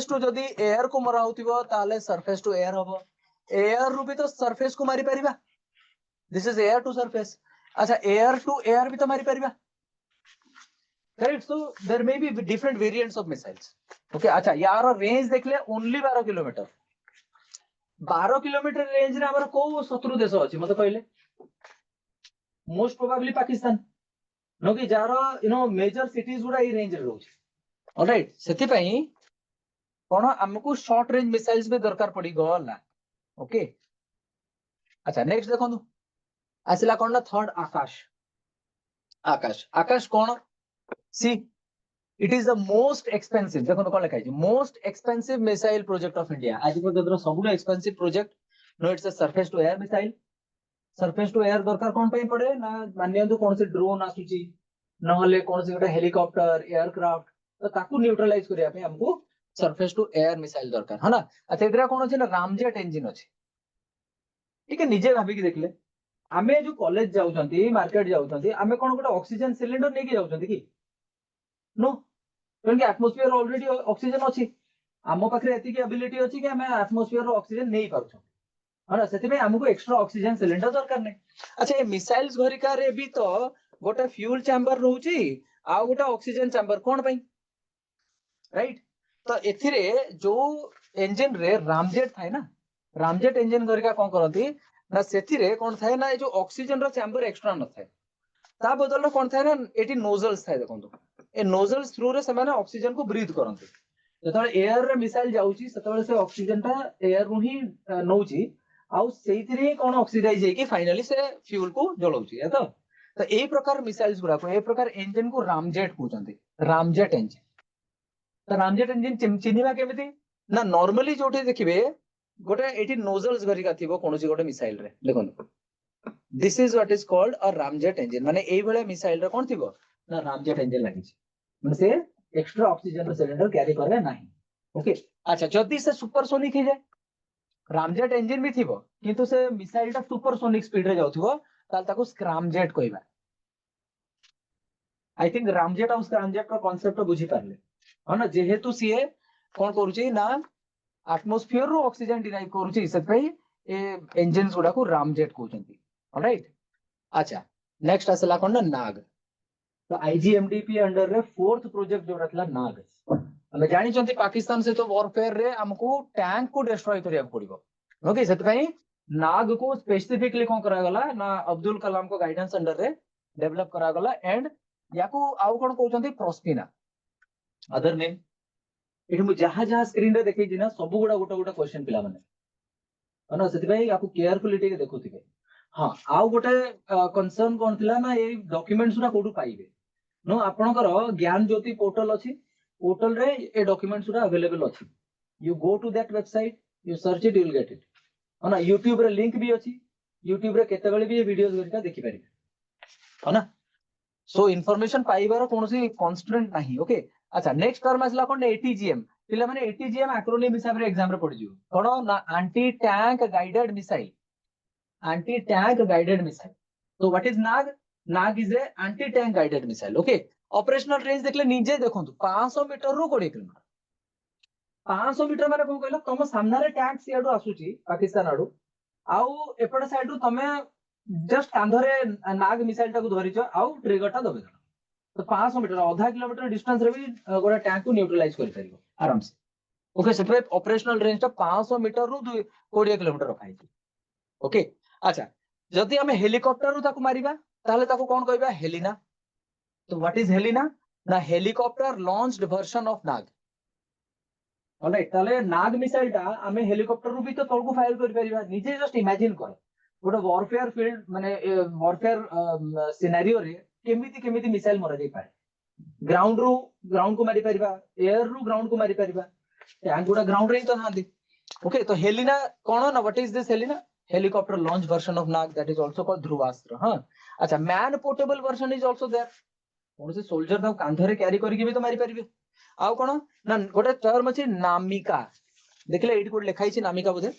टू जदि एयर को मरा होथिबो ताले सरफेस टू एयर होबो एयर रु भी तो सरफेस को मारी परिबा this is air to surface अच्छा एयर टू एयर भी तो मारी परिबा correct so there may be different variants of missiles okay अच्छा यार रेंज देखले ओनली 12 किलोमीटर 12 किलोमीटर रेंज रे हमर को शत्रु देश अछि मते कहले मोस्ट प्रोबेबली पाकिस्तान नो कि जारो यू नो मेजर सिटीज गुडा ई रेंज रे रहउछि ऑलराइट सेति पई कोन हमकु शॉर्ट रेंज मिसाइल्स भी दरकार पड़ी गला ओके अच्छा नेक्स्ट देखंतु आसिला कोन ना थर्ड आकाश कोन सी it is the most expensive देखो कौन लिखा है most expensive missile project of India आज पर्यंत सबुठ एक्सपेंसिव प्रोजेक्ट नो it's a surface to air missile surface to air दरकार कौन पे पड़े ना मानियंतु कौन से ड्रोन आसुची नहले कौन से गोटे हेलिकॉप्टर एयरक्राफ्ट तो ताकू न्यूट्रलाइज करिया पे हमको सरफेस टू एयर मिसाइल दरकार है ना अच्छा एतरा कौन अछि ना रामजेट इंजन अछि ठीक है निजे भाबी कि देखले आमे जो कॉलेज जाउछंती मार्केट जाउछंती आमे कौन गोटे ऑक्सीजन सिलेंडर नेकी जाउछंती कि नो क्योंकि एटमॉस्फेयर ऑलरेडी ऑक्सीजन अछि आमो पाखरे एतिकी एबिलिटी अछि कि हमें एटमॉस्फेयर रो ऑक्सीजन नहीं पाउछो है ना सेति में हमको एक्स्ट्रा ऑक्सीजन सिलेंडर दरकार नै अच्छा ये मिसाइल्स घरिका रे भी तो गोटे फ्यूल चैम्बर रहउची आ गोटे ऑक्सीजन चैम्बर कोन पई राइट तो एथिरे जो इंजन रे रामजेट थाए ना रामजेट इंजन घरिका कोन करंती ना सेथिरे कोन थाए ना ए जो ऑक्सीजन रो चैम्बर एक्स्ट्रा न थाए ता बदल कोन थाए ना एटी नोजल्स थाए देखंतु ए नोजल्स थ्रू रे से माने ऑक्सीजन को ब्रीथ करंती जतले एयर रे मिसाइल जाउची सेतले से ऑक्सीजन ता एयर रु ही नउची आउ सेइथिरे कोन ऑक्सीडाइज हेकी फाइनली से फ्यूल को जळौची है तो ए प्रकार मिसाइल्स गुरा को ए प्रकार इंजन को रामजेट कहउचंती रामजेट इंजन तो रामजेट इंजन चिन्हिबा केमिति ना नॉर्मली जोठी देखिबे गोटे एटी नोजल्स घरिका थिबो कोनोसी गोटे मिसाइल रे देखो this is what is called a ramjet engine माने एई बेले मिसाइल रे कोन थिबो ना रामजेट इंजन लागि छी माने से एक्स्ट्रा ऑक्सीजन रो सिलेंडर कैरी करबे नाही ओके अच्छा जदी से सुपरसोनिक हे जाय रामजेट इंजन भी थिबो किंतु से मिसाइल ता सुपरसोनिक स्पीड रे जाउथिबो ताल ताको स्क्रैमजेट कहबा आई थिंक रामजेट और स्क्रैमजेट का कांसेप्ट बुझी पारले है ना जेहेतु सीए कोन करूची ना एटमॉस्फेयर रो ऑक्सीजन डिराइव करूची से पई ए इंजन्स गुडा को रामजेट कहउचंती ऑलराइट अच्छा नेक्स्ट असला कोन ना नाग तो आईजीएमडीपी अंडर रे फोर्थ प्रोजेक्ट जो रखला नाग हमें जानी चंती पाकिस्तान से तो वॉरफेयर रे हमको टैंक को डिस्ट्रॉय करिया पड़िबो ओके सेत पई नाग को स्पेसिफिकली कोन करा गला ना अब्दुल कलाम को गाइडेंस अंडर रे डेवलप करा गला एंड याकू आउ कोन कहउचंती प्रोस्पिना अदर नेम एठी मु जहा जहा स्क्रीन रे देखै छी ना सब गुडा गोटा गोटा क्वेश्चन पिला माने अन सेति पई आपको केयरफुली टिके देखुथिबे हां आउ गोटे कंसर्न कोन थिला ना ए डॉक्यूमेंट्स गुडा कोडू पाइबे नो आपनकर ज्ञान ज्योति पोर्टल अछि पोर्टल रे ए डॉक्यूमेंट्स गुडा अवेलेबल अछि you go to that website you search it you will get it है ना यूट्यूब रे लिंक भी अछि यूट्यूब रे केते बेले भी ये वीडियोस गरिका देखि परिबे है ना सो इन्फॉर्मेशन पाइबार कोनोसी कांस्टेंट नाही ओके अच्छा नेक्स्ट टर्म आसला कोन एटीजीएम पिला माने एटीजीएम एक्रोनिम हिसाब रे एग्जाम रे पड़ जियो कोन ना anti tank guided missile anti tank guided missile तो what is Nag Nag is a anti tank guided missile okay operational range देखले निजे देखंतु 500 मीटर रो 20 किलोमीटर 500 मीटर माने कोन कहलो तम सामना रे टैंक सियाडू आसुची पाकिस्तान आडू आउ एपड साइड रु तमे जस्ट कांधरे नाग मिसाइल टाको धरिचो आउ ट्रिगर टा दबे तो 500 मीटर आधा किलोमीटर डिस्टेंस रे भी गोटा टैंक को न्यूट्रलाइज कर परिबो आराम से ओके सेते ऑपरेशनल रेंज टा 500 मीटर रु 20 किलोमीटर रखाई छी ओके अच्छा जदि हमें हेलिकॉप्टर रु ताको मारिबा ताले ताको कोन कहबा हेलिना तो व्हाट इज हेलिना ना helicopter launched version of Nag alright ताले नाग मिसाइल टा हमें हेलिकॉप्टर रु भी तो तळको फायर कर परिबा निजे जस्ट इमेजिन कर गोटे वॉरफेयर फील्ड माने वॉरफेयर सिनेरियो रे केमिति मिसाइल मरा जाई पारे ग्राउंड को मारी परिबा एयर रु ग्राउंड को मारी परिबा टैंक गुडा ग्राउंड रे तो नांदी ओके तो हेलिना कोन ना what is this Helina helicopter launch version of Nag that is also called Dhruvastra हां अच्छा man portable version is also there कोन से सोल्जर दा कांधरे कैरी करके भी तो मारी परिबे आउ कोन ना गोटे टर्म अछि नामिका देखले एट कोड लिखाई छी नामिका बुझे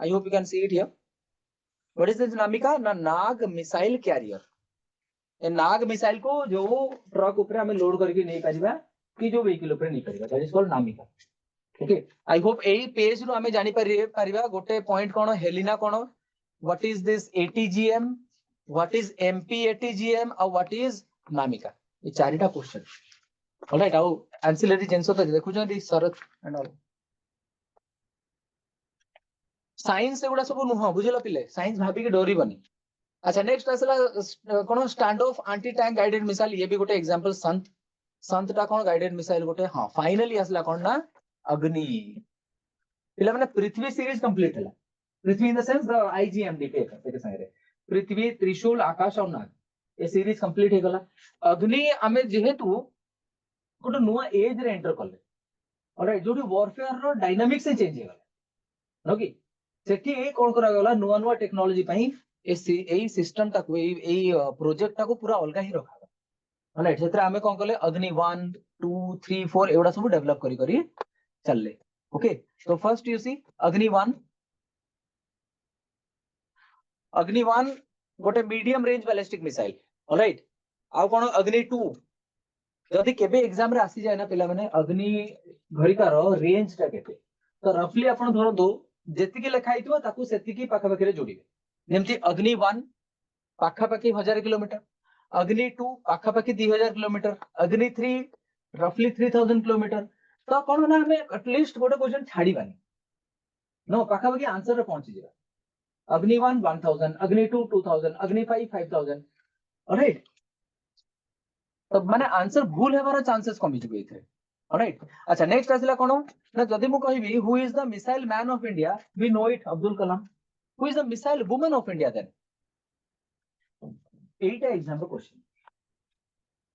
I hope you can see it here what is this NAMICA ना नाग मिसाइल कैरियर ए नाग मिसाइल को जो ट्रक ऊपर हमें लोड करके नहीं परिबा कि जो व्हीकल ऊपर नहीं परिबा that is called NAMICA okay I hope एई पेज रो हमें जानि परिबा गोटे पॉइंट कोन हेलिना कोन what is this ATGM what is MP ATGM और व्हाट इज नामिका ये चारिटा क्वेश्चन ऑलराइट आउ एंसिलरी जेंसो तो देखु जदी शरत एंड ऑल साइंस एगुडा सब नुह बुझिलो पिले साइंस भाबी के डरी बनी अच्छा नेक्स्ट असला कोन stand off anti tank guided missile ये भी गोटे एग्जांपल संत संत टा कोन गाइडेड मिसाइल गोटे हां फाइनली असला कोन ना अग्नि पिला माने पृथ्वी सीरीज कंप्लीट हला Prithvi in the sense the IGMDP के संगे पृथ्वी त्रिशूल आकाश और नाग ये सीरीज कंप्लीट हे गला अग्नि हमें जेहेतु गोटे नुआ एज रे एंटर कले ऑलराइट जोटी वॉरफेयर रो डायनामिक्स से चेंज हो गला ओके सेठी कोन करा गला नुआ नुआ टेक्नोलॉजी पई एई सिस्टम टाको एई प्रोजेक्ट टाको पूरा अलगा ही रखा ऑलराइट सेतरा हमें कोन कले अग्नि 1 2 3 4 एवडा सब डेवलप करी करी चलले ओके तो फर्स्ट यू सी अग्नि 1 गोटे medium range ballistic missile alright आ कोन अग्नि 2 जदि केबे एग्जाम रे आसी जाय ना पिला माने अग्नि घरिकार रेंज टा केते तो रफली आपण धरंतु जेति के लिखा हितबो ताकू सेति की पाखा पाखरे जोड़िबे जेमति अग्नि 1 पाखा पाखी 1000 किलोमीटर अग्नि 2 पाखा पाखी 2000 किलोमीटर अग्नि 3 रफली 3000 किलोमीटर तो कोन ना हमें एटलीस्ट गोटे क्वेश्चन छाड़ी बानी नो पाखा पाखी आंसर रे पहुंची जिबा अग्नि 1 1000 अग्नि 2 2000 अग्नि 5 5000 ऑलराइट तो माने आंसर भूल हेबार चांसेस कमी जिबे इथे ऑलराइट अच्छा नेक्स्ट आसिला कोन ना जदि मु कहिबी who is the missile man of India we know it Abdul Kalam who is the missile woman of India then एटा एग्जाम रो क्वेश्चन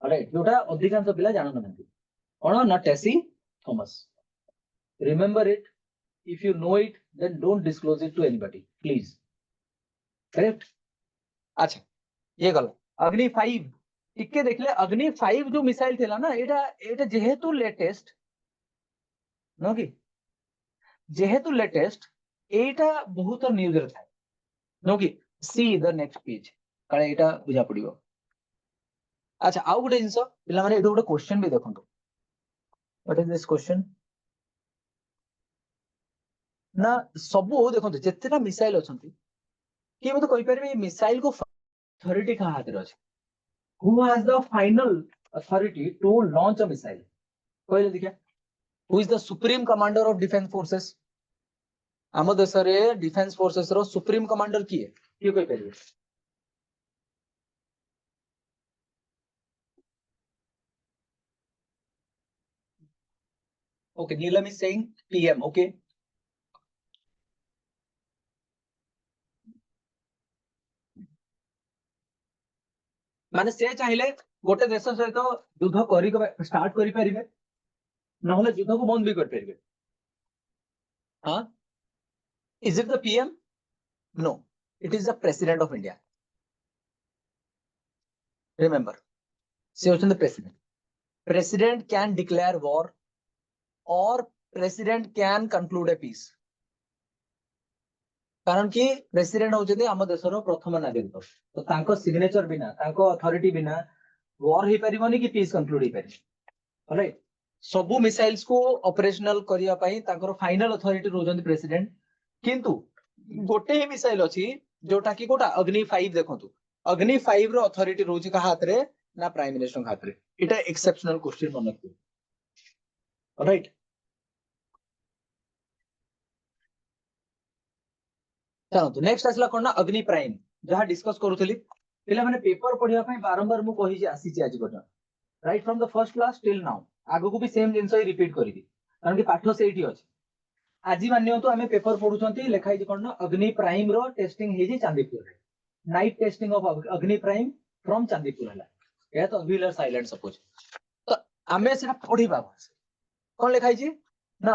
ऑलराइट जोटा अधिकांश पिला जान नथि कोन ना Tessy Thomas remember it if you know it then don't disclose it to anybody please correct अच्छा ये गला अग्नि 5 टिके देखले अग्नि 5 जो मिसाइल थिला ना एटा एटा जेहेतु लेटेस्ट नो कि जेहेतु लेटेस्ट एटा बहुत न्यूज रे थाय नो कि सी द नेक्स्ट पेज काले एटा बुझा पड़िबो अच्छा आउ गुटे जिंस पिला माने एडो गुटे क्वेश्चन भी देखंतु व्हाट इज दिस क्वेश्चन ना सबो देखंतु जेतेटा मिसाइल अछंती कि मते कहि परबे मिसाइल को अथॉरिटी का हाथ रे अछि who has the final authority to launch a missile कहले देखिया who is the supreme commander of defense forces आम देश रे डिफेंस फोर्सेस रो सुप्रीम कमांडर किए किए कहि परबे okay Neelam is saying PM okay माने से चाहिले गोटे देश सहित युद्ध करी स्टार्ट करि परिबे नहले युद्ध को बंद भी कर परिबे हां is it the PM no it is the president of India remember से होचन the president can declare war और president can conclude a peace कारण कि प्रेसिडेंट होचते हम देशर प्रथम नागरिक तो तांको सिग्नेचर बिना तांको अथॉरिटी बिना वॉर ही परिबनी कि पीस कंक्लूड ही परिबनी ऑलराइट सबु मिसाइल्स को ऑपरेशनल करिया पई तांकर फाइनल अथॉरिटी रोजन प्रेसिडेंट किंतु गोटे ही मिसाइल अछि जोटा कि गोटा अग्नि 5 देखंतु अग्नि 5 रो अथॉरिटी रोज का हाथ रे ना प्राइम मिनिस्टर का हाथ रे इटा एक्सेप्शनल क्वेश्चन मन रखियो ऑलराइट चलो नेक्स्ट आसला कोन ना अग्नि प्राइम जहां डिस्कस करूथली पिला माने पेपर पढिया पई बारंबार मु कहि जे आसी जे आज बटा right from the first class till now आगो को भी सेम जिंस ही रिपीट करिदि कारण कि पाठ सेठी अछि आज मान्य तो आमे पेपर पढुछंती लेखाई जे कोन ना अग्नि प्राइम रो टेस्टिंग हे जे चांदीपुर रे नाइट टेस्टिंग ऑफ अग्नि प्राइम फ्रॉम चांदीपुर हला या तो व्हीलर साइलेंट सपोज तो आमे सेटा पढिबा कोन लेखाई जे ना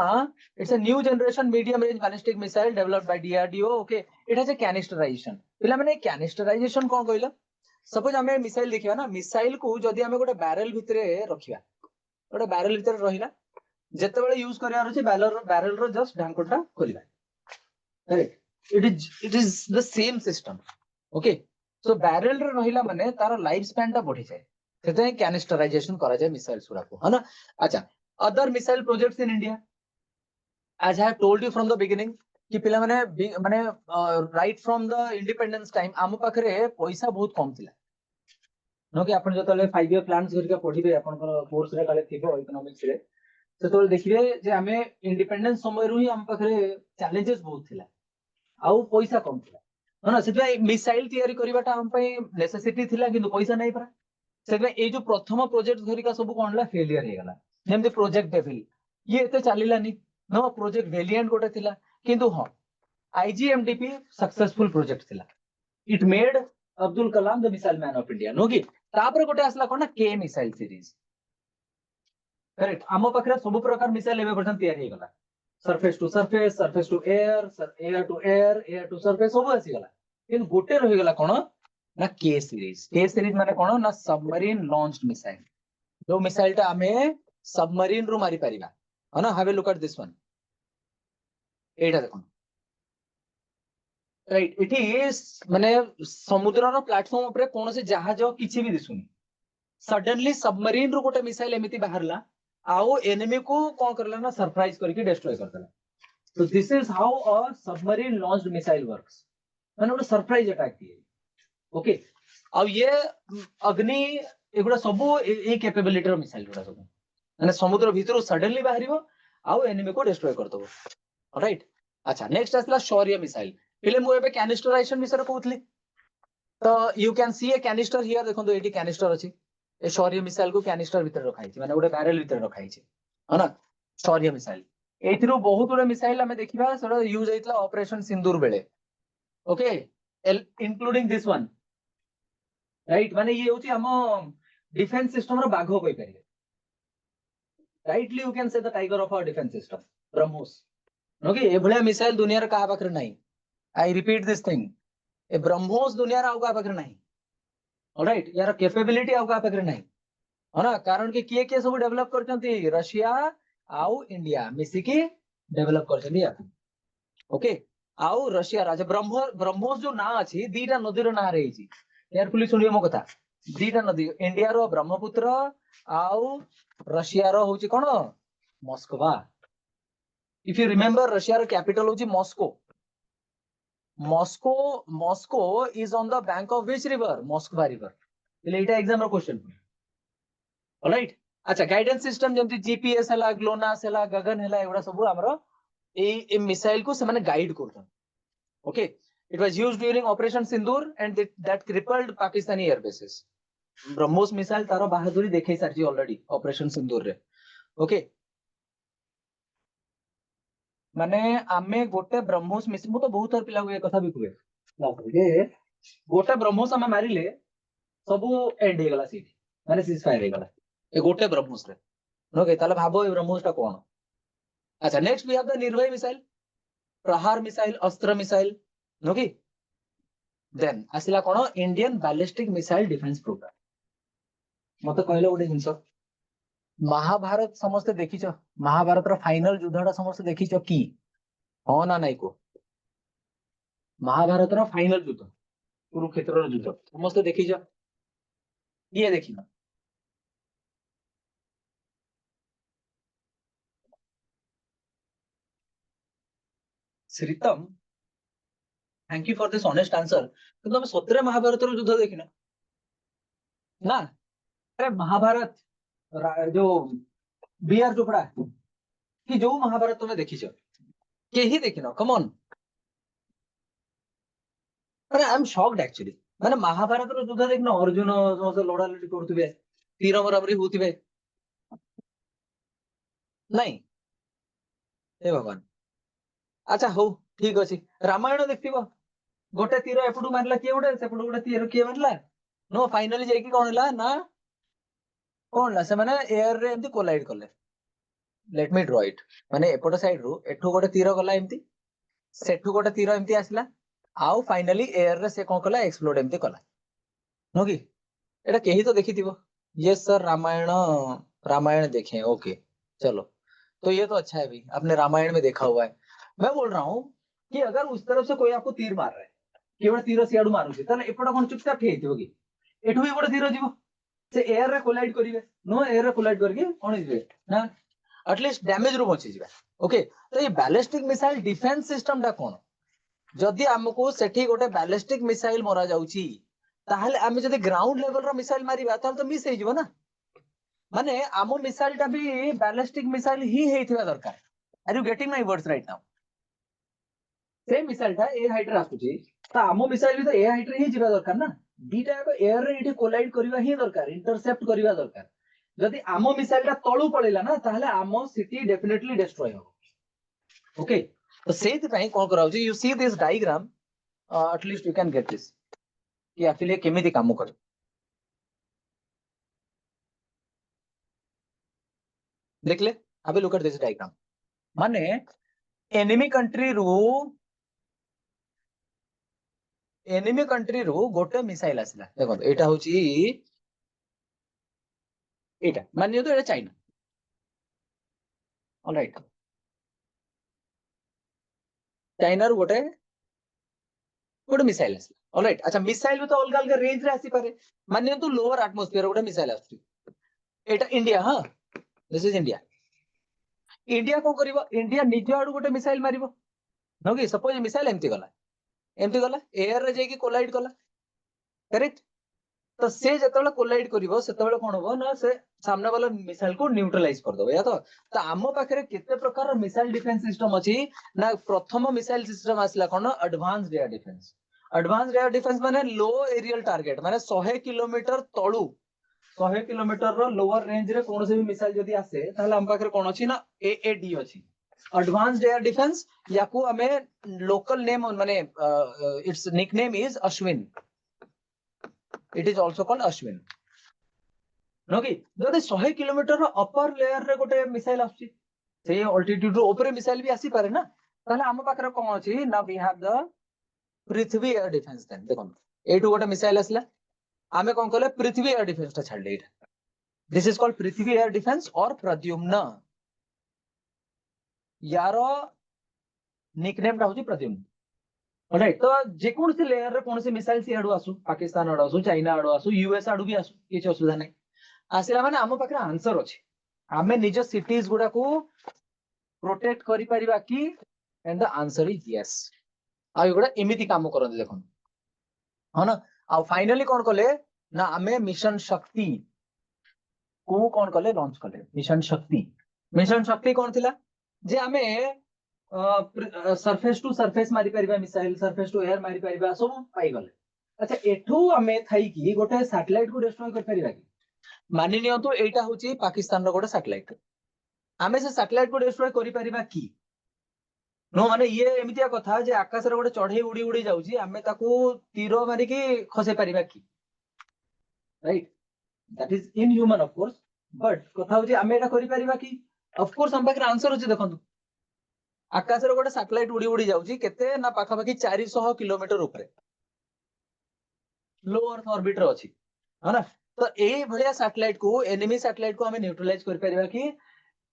it's a new generation medium range ballistic missile developed by DRDO okay it has a canisterisation पिला माने कैनिस्टराइजेशन कोन कहइला सपोज हमें मिसाइल देखिबा ना मिसाइल को जदी हमें गोटे बैरल भितरे रखिबा गोटे बैरल भितरे रहिला जते बेले यूज करिया रहछि बैरल रो जस्ट ढांकोटा खोलिबा correct it is the same system okay so barrel रे रहिला माने तार लाइफ स्पैन ता बढ़ी जाय सेते कैनिस्टराइजेशन करा जाय मिसाइल्स गुरा को है ना अच्छा other missile projects in India as I have told you from the beginning कि पिला माने right from the independence time आम पाखरे पैसा बहुत कम थिला नो कि आपण जतले 5 ईयर प्लान्स करके पढिबे आपण कोर्स रे काले थिबो इकोनॉमिक्स रे सेतोल देखिबे जे हमें इंडिपेंडेंस समय रु ही आम पाखरे चैलेंजेस बहुत थिला आउ पैसा कम थिला ना सेतबे मिसाइल तयारी करबाटा हम पई नेसेसिटी थिला किंतु पैसा नै परा सेतबे ए जो प्रथम प्रोजेक्ट धरिका सब कोनला फेलियर हे गला जेमते प्रोजेक्ट डेविल ये एते चलिलानी नो प्रोजेक्ट वेलिएंट गोटे थिला किंतु हां आईजीएमडीपी सक्सेसफुल प्रोजेक्ट थिला it made Abdul Kalam the missile man of India नो कि तापर गोटे आसला कोन ना के मिसाइल सीरीज करेक्ट आम पाखरे सब प्रकार मिसाइल एबे पर्यंत तैयार हे गला surface to air to air to surface सब आसी गला किंतु गोटे रही गला कोन ना के सीरीज माने कोन ना सबमरीन लॉन्च्ड मिसाइल जो मिसाइल टा हमें सबमरीन रू मारी परिबा है ना have a look at this one एटा देखो राइट इट इज माने समुद्र रो प्लेटफॉर्म ऊपर कोन से जहाज किछि भी दिसुनी सडनली सबमरीन रू गोटे मिसाइल एमिति बाहरला आउ एनिमी को कोन करला ना सरप्राइज करके डिस्ट्रॉय करतला तो this is how a submarine launched missile works माने गोटे सरप्राइज अटैक दिए ओके अब ये अग्नि एगुड़ा सब ए कैपेबिलिटी रो मिसाइल गुड़ा सब माने समुद्र भीतर सडनली बाहरिबो आउ एनिमी को डिस्ट्रॉय करतबो राइट अच्छा नेक्स्ट आसला शौर्य मिसाइल पहले मु एबे कैनिस्टराइजेशन विषय कहउतली तो you can C A canister here देखो तो एटी कैनिस्टर अछि ए शौर्य मिसाइल को कैनिस्टर भीतर रखाई छी माने गोटे बैरल भीतर रखाई छी है ना शौर्य मिसाइल एथिरो बहुत गुडे मिसाइल हमें देखिबा सेटा यूज हेतला ऑपरेशन सिंदूर बेले okay including this one right माने ये होची हम डिफेंस सिस्टम रो बाघो कहि परिबे rightly you can say the tiger of our defence system BrahMos okay ए भले मिसाइल दुनिया रे का पाखरे नहीं आई रिपीट दिस थिंग ए ब्रह्मोस दुनिया रे आउगा पाखरे नहीं ऑलराइट यार कैपेबिलिटी आउगा पाखरे नहीं है ना कारण कि किए सब डेवलप करचंती रशिया आउ इंडिया मिसी की डेवलप करचंती या ओके आउ रशिया राजा ब्रह्मोस जो ना अछि दीटा नदी रो ना रही छी केयरफुली सुनियो मो कथा दीटा नदी इंडिया रो ब्रह्मपुत्र आउ रशिया रो होची कोन Moskva if you remember Russia रो कैपिटल होची Moscow Moscow is on the bank of which river Moskva river એટલે એટા एग्जाम रो क्वेश्चन ऑलराइट अच्छा गाइडेंस सिस्टम जेमति जीपीएस हला ग्लोनास हला गगन हला एवडा सब हमरो ए मिसाइल को से माने गाइड करथन okay it was used during operation Sindoor and that crippled Pakistani air bases BrahMos missile तारो बहादुरी देखै सारजी ऑलरेडी ऑपरेशन सिंदूर रे ओके माने आमे गोटे ब्रह्मोस मिसाइल मु तो बहुत थर पिला हुए कथा भी कुए जे गोटे ब्रह्मोस हमें मारिले सब एंड हे गला सीट माने सीज फायर हे गला ए गोटे ब्रह्मोस रे ओके ताले भाबो ए ब्रह्मोस ता कोन अच्छा next we have the Nirbhay missile Prahaar missile Astra missile okay then आसिला कोन Indian ballistic missile defence programme मते कहले गोटे जिंस महाभारत समस्त देखिछ महाभारत रो फाइनल युद्धटा समस्त देखिछ की हां ना नाही को महाभारत रो फाइनल युद्ध कुरुक्षेत्र रो युद्ध समस्त देखिछ ये देखिना Shritam thank you for this honest answer किंतु हम सतरे महाभारत रो युद्ध देखिना ना अरे महाभारत जो बीआर चोपड़ा कि जो महाभारत तुम्हें देखी के ही देखिन कम ऑन अरे आई एम शॉक्ड एक्चुअली माने महाभारत रो युद्ध देखिन अर्जुन समस्त लड़ा लड़ी करथुबे तीर मरामरी होथिबे नहीं हे भगवान अच्छा हो ठीक अछि रामायण देखथिबो गोटे तीर एपटू मारला किए गोटे सेपटू गोटे तीर किए मारला नो फाइनली जाईकी कोन हला ना कोन ला से माने एयर रे एमती कोलाइड करले लेट मी ड्रॉ इट माने एपट साइड रू एठू गोटे तीर गला एमती सेठू गोटे तीर एमती आसला आउ फाइनली एयर रे से कोन कला एक्सप्लोड एमती कला नो की एटा केही तो देखिथिबो यस सर रामायण रामायण देखे ओके चलो तो ये तो अच्छा है भाई आपने रामायण में देखा हुआ है मैं बोल रहा हूँ कि अगर उस तरफ से कोई आपको तीर मार रहा है केवल तीर सियाडू मारुछि ताले एपटा कोन चुपचाप ठेइथिबो की एठू भी गोटे तीर जीवो से एयर रे कोलाइड करिवे नो एयर रे कोलाइड करके कोन हिजबे ना एटलीस्ट डैमेज रू बची जिबा ओके तो ये बैलिस्टिक मिसाइल डिफेंस सिस्टम टा कोन जदि हमको सेठी गोटे बैलिस्टिक मिसाइल मरा जाउची ताहले आमे जदि ग्राउंड लेवल रो मिसाइल मारिबा ताहले तो मिस हे जिवो ना माने आमो मिसाइल टा भी बैलिस्टिक मिसाइल ही हेथिबा दरकार are you getting my words right now same missile टा ए हाइट रे आसुची ता आमो मिसाइल भी तो ए हाइट रे ही जिबा दरकार ना दीटा को एयर रे इठी कोलाइड करबा ही दरकार इंटरसेप्ट करबा दरकार जदि आमो मिसाइल टा तळु पळेला ना ताहले आमो सिटी डेफिनेटली डिस्ट्रॉय हो ओके तो सेति पई कोन कराउची you see this diagram at least you can get this कि एक्चुअली केमिति काम करे देख ले अभी लुक एट दिस डायग्राम माने एनिमी कंट्री रू गोटे मिसाइल आसला देखो एटा होची एटा मान तो एटा चाइना ऑलराइट चाइना रू गोटे गोटे मिसाइल आसला ऑलराइट अच्छा मिसाइल भी तो अलग अलग रेंज रे आसी पारे मान तो लोअर एटमॉस्फेयर गोटे मिसाइल आछी एटा इंडिया हां दिस इज इंडिया इंडिया को करिवो इंडिया निज आडू गोटे मिसाइल मारिवो नो कि सपोज मिसाइल एमती गला एयर रे जाई कोलाइड कला करेक्ट तो से जेतेबेले कोलाइड करिवो सेतेबेले कोन होबो ना से सामने वाला मिसाइल को न्यूट्रलाइज कर दबो या तो आम पाखरे केते प्रकार मिसाइल डिफेंस सिस्टम अछि ना प्रथम मिसाइल सिस्टम आसला कोन एडवांस्ड एयर डिफेंस माने लो एरियल टारगेट माने 100 किलोमीटर तळु 100 किलोमीटर रो लोअर रेंज रे कोन से भी मिसाइल जदी आसे ताले हम पाखरे कोन अछि ना एएडी अछि एडवांस्ड एयर डिफेंस याकू हमें लोकल नेम माने its nickname is Ashwin it is also called Ashwin नो कि जदि 100 किलोमीटर अपर लेयर रे गोटे मिसाइल आछि से अल्टीट्यूड रो ऊपर मिसाइल भी आसी पारे ना ताले हम पाखरे कोन अछि ना we have the Prithvi air defence then देखो एटू गोटे मिसाइल आसला आमे कोन कहले पृथ्वी एयर डिफेंस ता छाड़ देइटा this is called Prithvi air defence और प्रद्युम्न यारो निकनेम ता होची प्रद्युम्न ऑलराइट तो जे कोन से लेयर रे कोन से मिसाइल सी आडू आसु पाकिस्तान आडू आसु चाइना आडू आसु यूएस आडू भी आसु किछ असुविधा नै आसिला माने आम पाखरे आंसर अछि आमे निज सिटीज गुडा को प्रोटेक्ट करि परिबा की and the answer is yes आ एगुडा एमिति काम करन देखो ह ना आ फाइनली कोन कले ना आमे मिशन शक्ति को कोन कले लॉन्च कले मिशन शक्ति कोन थिला जे आमे सरफेस टू सरफेस मारी परिबा मिसाइल सरफेस टू एयर मारी परिबा सब पाई गले अच्छा एठू आमे थाई की गोटे सैटेलाइट को डिस्ट्रॉय कर परिबा की मानि नियो तो एटा होची पाकिस्तान रो गोटे सैटेलाइट आमे से सैटेलाइट को डिस्ट्रॉय करि परिबा की नो माने ये एमितिया कथा जे आकाश रे गोटे चढ़ई उड़ी उड़ी जाउची आमे ताकू तीर मारी की खसे परिबा की right that is inhuman of course but कथा होची आमे एटा करि परिबा की ऑफ कोर्स हम पाखरे आंसर होची देखंतु आकाश रे गोटे सैटेलाइट उड़ी उड़ी जाउची केते ना पाखा पाखी 400 किलोमीटर ऊपर लो अर्थ ऑर्बिट रे अछि है ना तो एई भलिया सैटेलाइट को एनिमी सैटेलाइट को हमें न्यूट्रलाइज कर परिबा की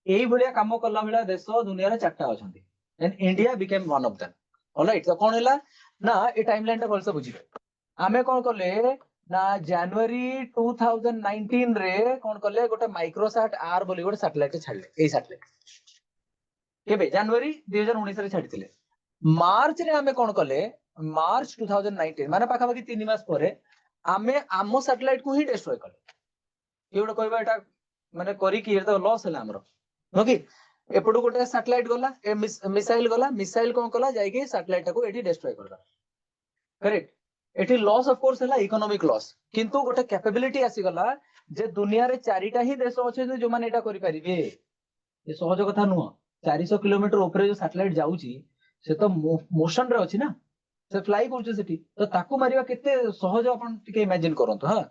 एई भलिया काम करला बेला देश दुनिया रे चारटा अछंती and India became one of them alright तो कोन हैला ना ए टाइमलाइन टा बलसे बुझिबे आमे कोन करले ना जनवरी 2019 रे कोन करले गोटे माइक्रोसैट आर बोली गोटे सैटेलाइट छाडले एई सैटेलाइट केबे जनवरी 2019 रे छाडिथिले मार्च रे आमे कोन करले मार्च 2019 माने पाखा पाखी 3 मास परे आमे आमो सैटेलाइट को ही डिस्ट्रॉय करले एवडा कहबा एटा माने करी कि एटा लॉस हैला हमरो ओके एपटू गोटे सैटेलाइट गला ए मिसाइल कोन कला जाई कि सैटेलाइट को एठी डिस्ट्रॉय करला करेक्ट एठी लॉस ऑफ कोर्स हैला इकोनॉमिक लॉस किंतु गोटे कैपेबिलिटी आसी गला जे दुनिया रे चारिटा ही देश अछि जे जो माने एटा करि परिबे ये सहज कथा नुह 400 किलोमीटर ऊपर जो सैटेलाइट जाउची से तो मोशन रे अछि ना से फ्लाई करछ सेठी तो ताकू मारिबा केते सहज अपन टिके इमेजिन करंतो हां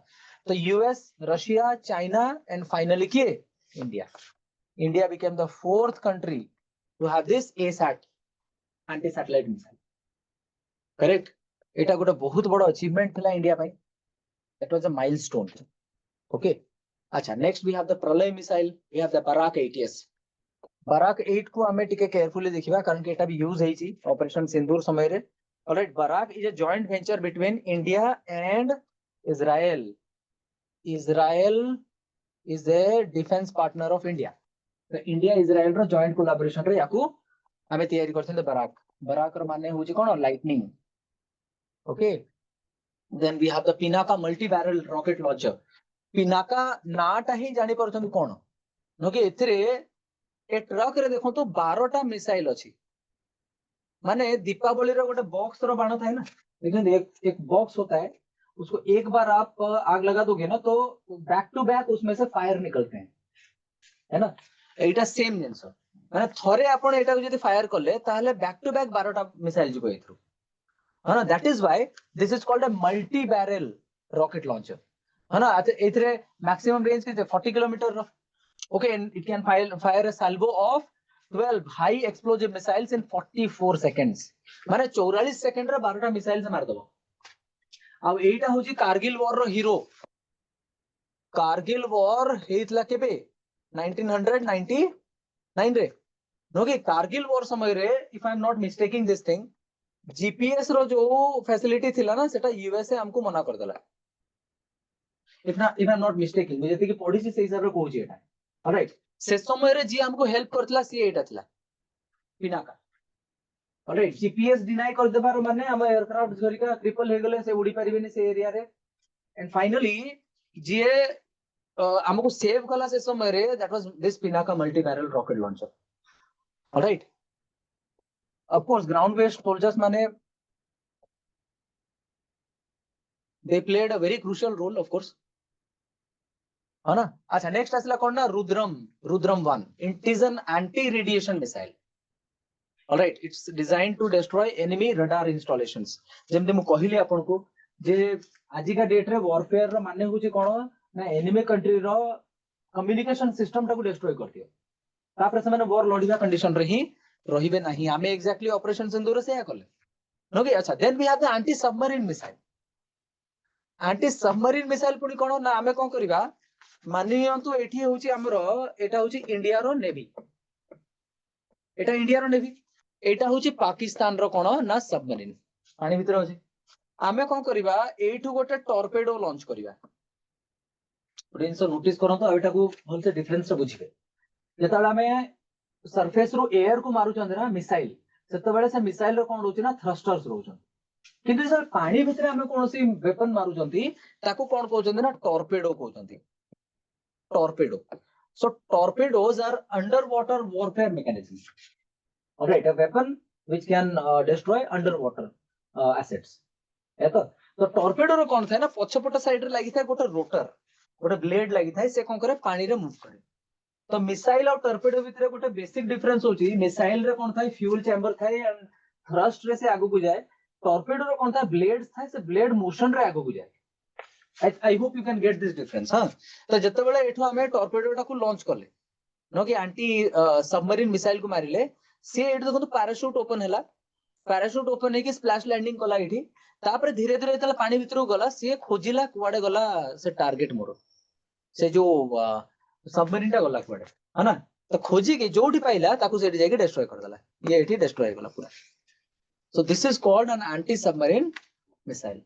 तो US Russia China and finally के India became the fourth country to have this ASAT anti-satellite missile correct eta गोटे बहुत बड़ अचीवमेंट थिला India pi that was a milestone okay अच्छा next we have the pralay missile we have the barak 8s barak 8 को हमें टिके carefully देखिबा कारण कि एटा भी यूज हेची ऑपरेशन सिंदूर समय रे alright barak is a joint venture between India and Israel is a defense partner of India तो इंडिया इजराइल रो जॉइंट कोलैबोरेशन रे याकू हमें तैयारी करछन बराक रो माने होची कोन lightning okay then we have the Pinaka multi barrel rocket launcher Pinaka नाटा ही जानि परछन कोन नोके एथरे ए ट्रक रे देखो तो 12 टा मिसाइल अछि माने दीपावली रो गोटे बॉक्स रो बाण थाए ना लेकिन एक बॉक्स होता है उसको एक बार आप आग लगा दोगे ना तो बैक टू बैक उसमें से फायर निकलते हैं है ना एटा सेम जिंस माने थरे आपण एटा जदी फायर करले ताहले बैक टू बैक 12 टा मिसाइल जिवो एथरो है ना that is why this is called a multi barrel rocket launcher है ना एथरे मैक्सिमम रेंज के 40 किलोमीटर रो Okay, and it can fire a salvo of 12 high explosive missiles in 44 seconds. माने 44 सेकंड रे 12टा मिसाइल से मार दबो. अब एटा होची कारगिल वॉर रो हीरो. कारगिल वॉर हेतला केबे 1999 रे. नोगे कारगिल वॉर समय रे if I am not mistaking this thing GPS रो जो फैसिलिटी थिला ना सेटा यूएसए हमको मना कर देला. If I am not mistaking मुझे जति कि पढी से हिसाब रे कहूची एटा. ऑलराइट, से समय रे जी हमको हेल्प करतला सी एटा थिला पिनाका. ऑलराइट, जीपीएस डिनाई कर देबार माने हम एयरक्राफ्ट झरिका ट्रिपल हे गले से उड़ी परिबेनी से एरिया रे. एंड फाइनली जे हमको सेव कला से समय रे that was this Pinaka multi barrel rocket launcher. Alright, of course ground based soldiers माने they played a very crucial role of course, है ना. अच्छा, नेक्स्ट आसला कोन ना Rudram 1. It is an anti radiation missile. Alright, it's designed to destroy enemy radar installations. जेमते मु कहिली आपन को जे आजि का डेट रे वॉरफेयर रो माने होची कोन ना एनिमी कंट्री रो कम्युनिकेशन सिस्टम टाको डिस्ट्रॉय करतियो. तापर से माने वॉर लड़िबा कंडीशन रे ही रहिबे नाही. हमें एग्जैक्टली ऑपरेशन सिंदूर से या करले ओके. अच्छा, then we have the anti submarine missile. Anti submarine missile पुनी कोन ना हमें कोन करबा मानियंतु एठी होची हमरो एटा होची इंडिया रो नेवी. एटा इंडिया रो नेवी. एटा होची पाकिस्तान रो कोन ना सबमरीन पानी भीतर होची. हमें कोन करबा एठु गोटे टॉर्पेडो लॉन्च करबा. फ्रेंड्स नोटिस करंतो एटा को भल से डिफरेंस रे बुझिबे. जेताला हमें सरफेस रो एयर को मारू चंद ना मिसाइल सेते बेले से मिसाइल रो कोन होची ना थ्रस्टर्स रोचन. किंतु सर पानी भीतर हमें कोनसी वेपन मारू चंती ताको कोन कहउचंदी ना टॉर्पेडो कहउचंदी. Torpedo. So torpedoes are underwater warfare mechanism. All right, a weapon which can destroy underwater assets. है तो टॉर्पेडो रो कोन थाए ना पछपट साइड रे लागि थाए गोटे रोटर गोटे ब्लेड लागि थाए से कोन करे पानी रे मूव करे. तो मिसाइल और टॉर्पेडो भीतर गोटे बेसिक डिफरेंस होची. मिसाइल रे कोन थाए फ्यूल चैम्बर थाए एंड थ्रस्ट रे से आगु को जाए. टॉर्पेडो रो कोन थाए ब्लेड्स थाए से ब्लेड मोशन रे आगु को जाए. I hope you can get this difference. हाँ, तो जत्ते बेले एठो हमें टॉर्पेडो टा को लॉन्च करले नो कि एंटी सबमरीन मिसाइल को मारिले से एठो देखो पैराशूट ओपन हैला. पैराशूट ओपन है कि स्प्लैश लैंडिंग कला एठी. तापर धीरे धीरे तले पानी भीतर गला से खोजिला कुआडे गला से टारगेट मोर से जो सबमरीन टा गला कुआडे है ना. तो खोजी के जोठी पाइला ताकू सेठी जाके डिस्ट्रॉय कर देला. ये एठी डिस्ट्रॉय गला पूरा. सो this is called an anti submarine missile.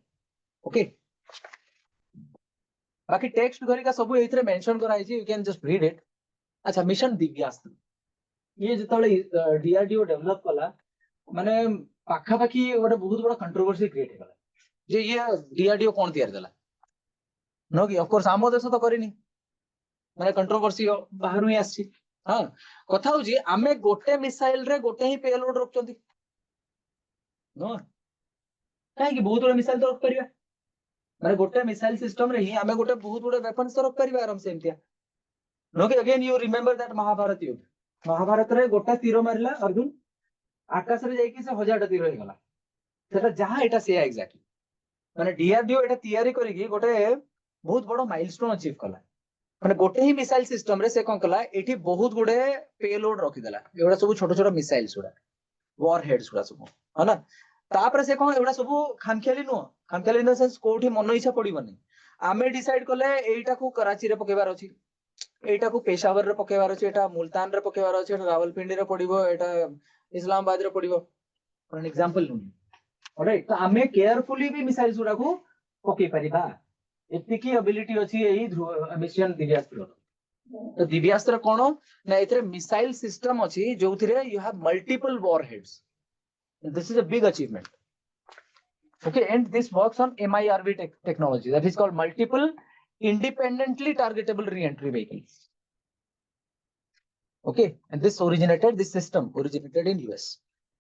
Okay, बाकी टेक्स्ट घरिका सब एथरे मेंशन कराई छी. You can just read it. अच्छा, मिशन दिव्यास्त्र ये जतले डीआरडीओ डेवलप कला माने पाखा पाखी गोटे बहुत बड़ा कंट्रोवर्सी क्रिएट हैला जे ये डीआरडीओ कोन तैयार देला नो कि ऑफ कोर्स आमो देश तो करिनी माने कंट्रोवर्सी बाहरु ही आसी. हां, कथा हो जी आमे गोटे मिसाइल रे गोटे ही पेलोड रखचंती नो काहे कि बहुत बड़ा मिसाइल तो रख परिबा. माने गोटे मिसाइल सिस्टम रे ही आमे गोटे बहुत बड़ा वेपन्स तो रख परिबा आराम से एमतिया नो कि. Again you remember that Mahabharat युद्ध. महाभारत रे गोटे तीर मारिला अर्जुन आकाश रे जाई कि से 1000 टा तीर हे गला. सेटा जहां एटा से एग्जैक्टली माने डीआरडीओ एटा तैयारी करी कि गोटे बहुत बड़ा माइलस्टोन अचीव कला. माने गोटे ही मिसाइल सिस्टम रे से कोन कला एठी बहुत गुडे पेलोड रखि देला. एवडा सब छोट छोट मिसाइल सुडा वॉर हेड्स सुडा सब है ना. तापर से कोन एवडा सब खामखेली नो सेंस कोठी मन इच्छा पड़िबनी. आमे डिसाइड कले एटा को कराची रे पकेबार अछि, एटा को पेशावर रे पकेबार अछि, एटा मुल्तान रे पकेबार अछि, एटा रावलपिंडी रे पडिबो, एटा इस्लामाबाद रे पडिबो फॉर एन एग्जांपल नु. ऑलराइट, तो आमे केयरफुली भी मिसाइल सुडा को पके परिबा. एतिकी एबिलिटी अछि एही मिशन दिव्यास्त्र. तो दिव्यास्त्र कोन ना एथरे मिसाइल सिस्टम अछि जोथिरे you have multiple warheads. This is a big achievement. Okay, and this works on MIRV technology that is called multiple independently targetable re-entry vehicles. Okay, and this system originated in US.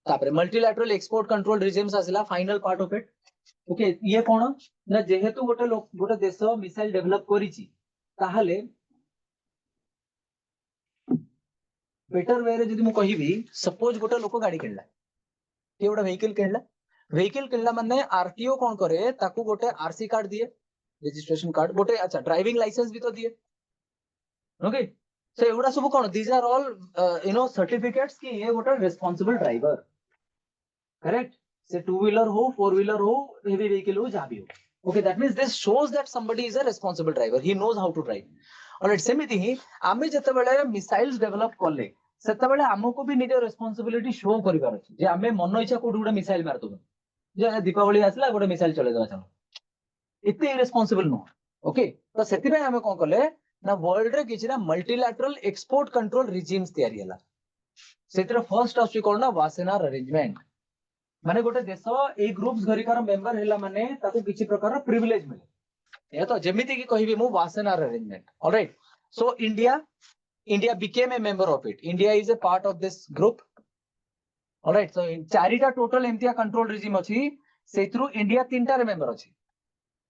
तापरे multilateral export control regimes आसिला final part of it. Okay, ये कोन ना जेहेतु गोटे देश missile develop करिछि ताहाले better way रे जदि मु कहिबी suppose गोटे लोक गाड़ी किनला के गोटे व्हीकल किनला माने आरटीओ कोन करे ताकू गोटे आरसी कार्ड दिए, रजिस्ट्रेशन कार्ड गोटे. अच्छा, ड्राइविंग लाइसेंस भी तो दिए. ओके, So एगुडा सब कोन, these are all certificates कि ये गोटे responsible driver, correct? से टू व्हीलर हो, फोर व्हीलर हो, हेवी व्हीकल हो, जहाँ भी हो. Okay, that means this shows that somebody is a responsible driver. He knows how to drive. Alright, सेमिति ही आमे जेतेबेले मिसाइल्स डेवलप करले सेतेबेले हमको भी निजे रेस्पोंसिबिलिटी शो करिबार अछि जे आमे मन इच्छा कोड गोटे मिसाइल मार दबो, जे दीपावली आसला गोटे मिसाइल चले दबा चलो, इते इरेस्पोंसिबल नो. ओके, तो सेति पे हमें कोन करले ना वर्ल्ड रे किछि ना मल्टीलैटरल एक्सपोर्ट कंट्रोल रिजिम्स तयारी हला. सेतिर फर्स्ट आसी कोन ना वासेनार अरेंजमेंट, माने गोटे देश ए ग्रुप्स घरिकार मेंबर हैला माने ताको किछि प्रकार रो प्रिविलेज मिले. ये तो जेमिति की कहिबे मु Wassenaar arrangement. Alright, so India became a member of it. India is a part of this group. Alright, so चारिटा टोटल एमतिया कंट्रोल रिजिम अछि, सेथरु इंडिया तीनटा रे मेंबर अछि.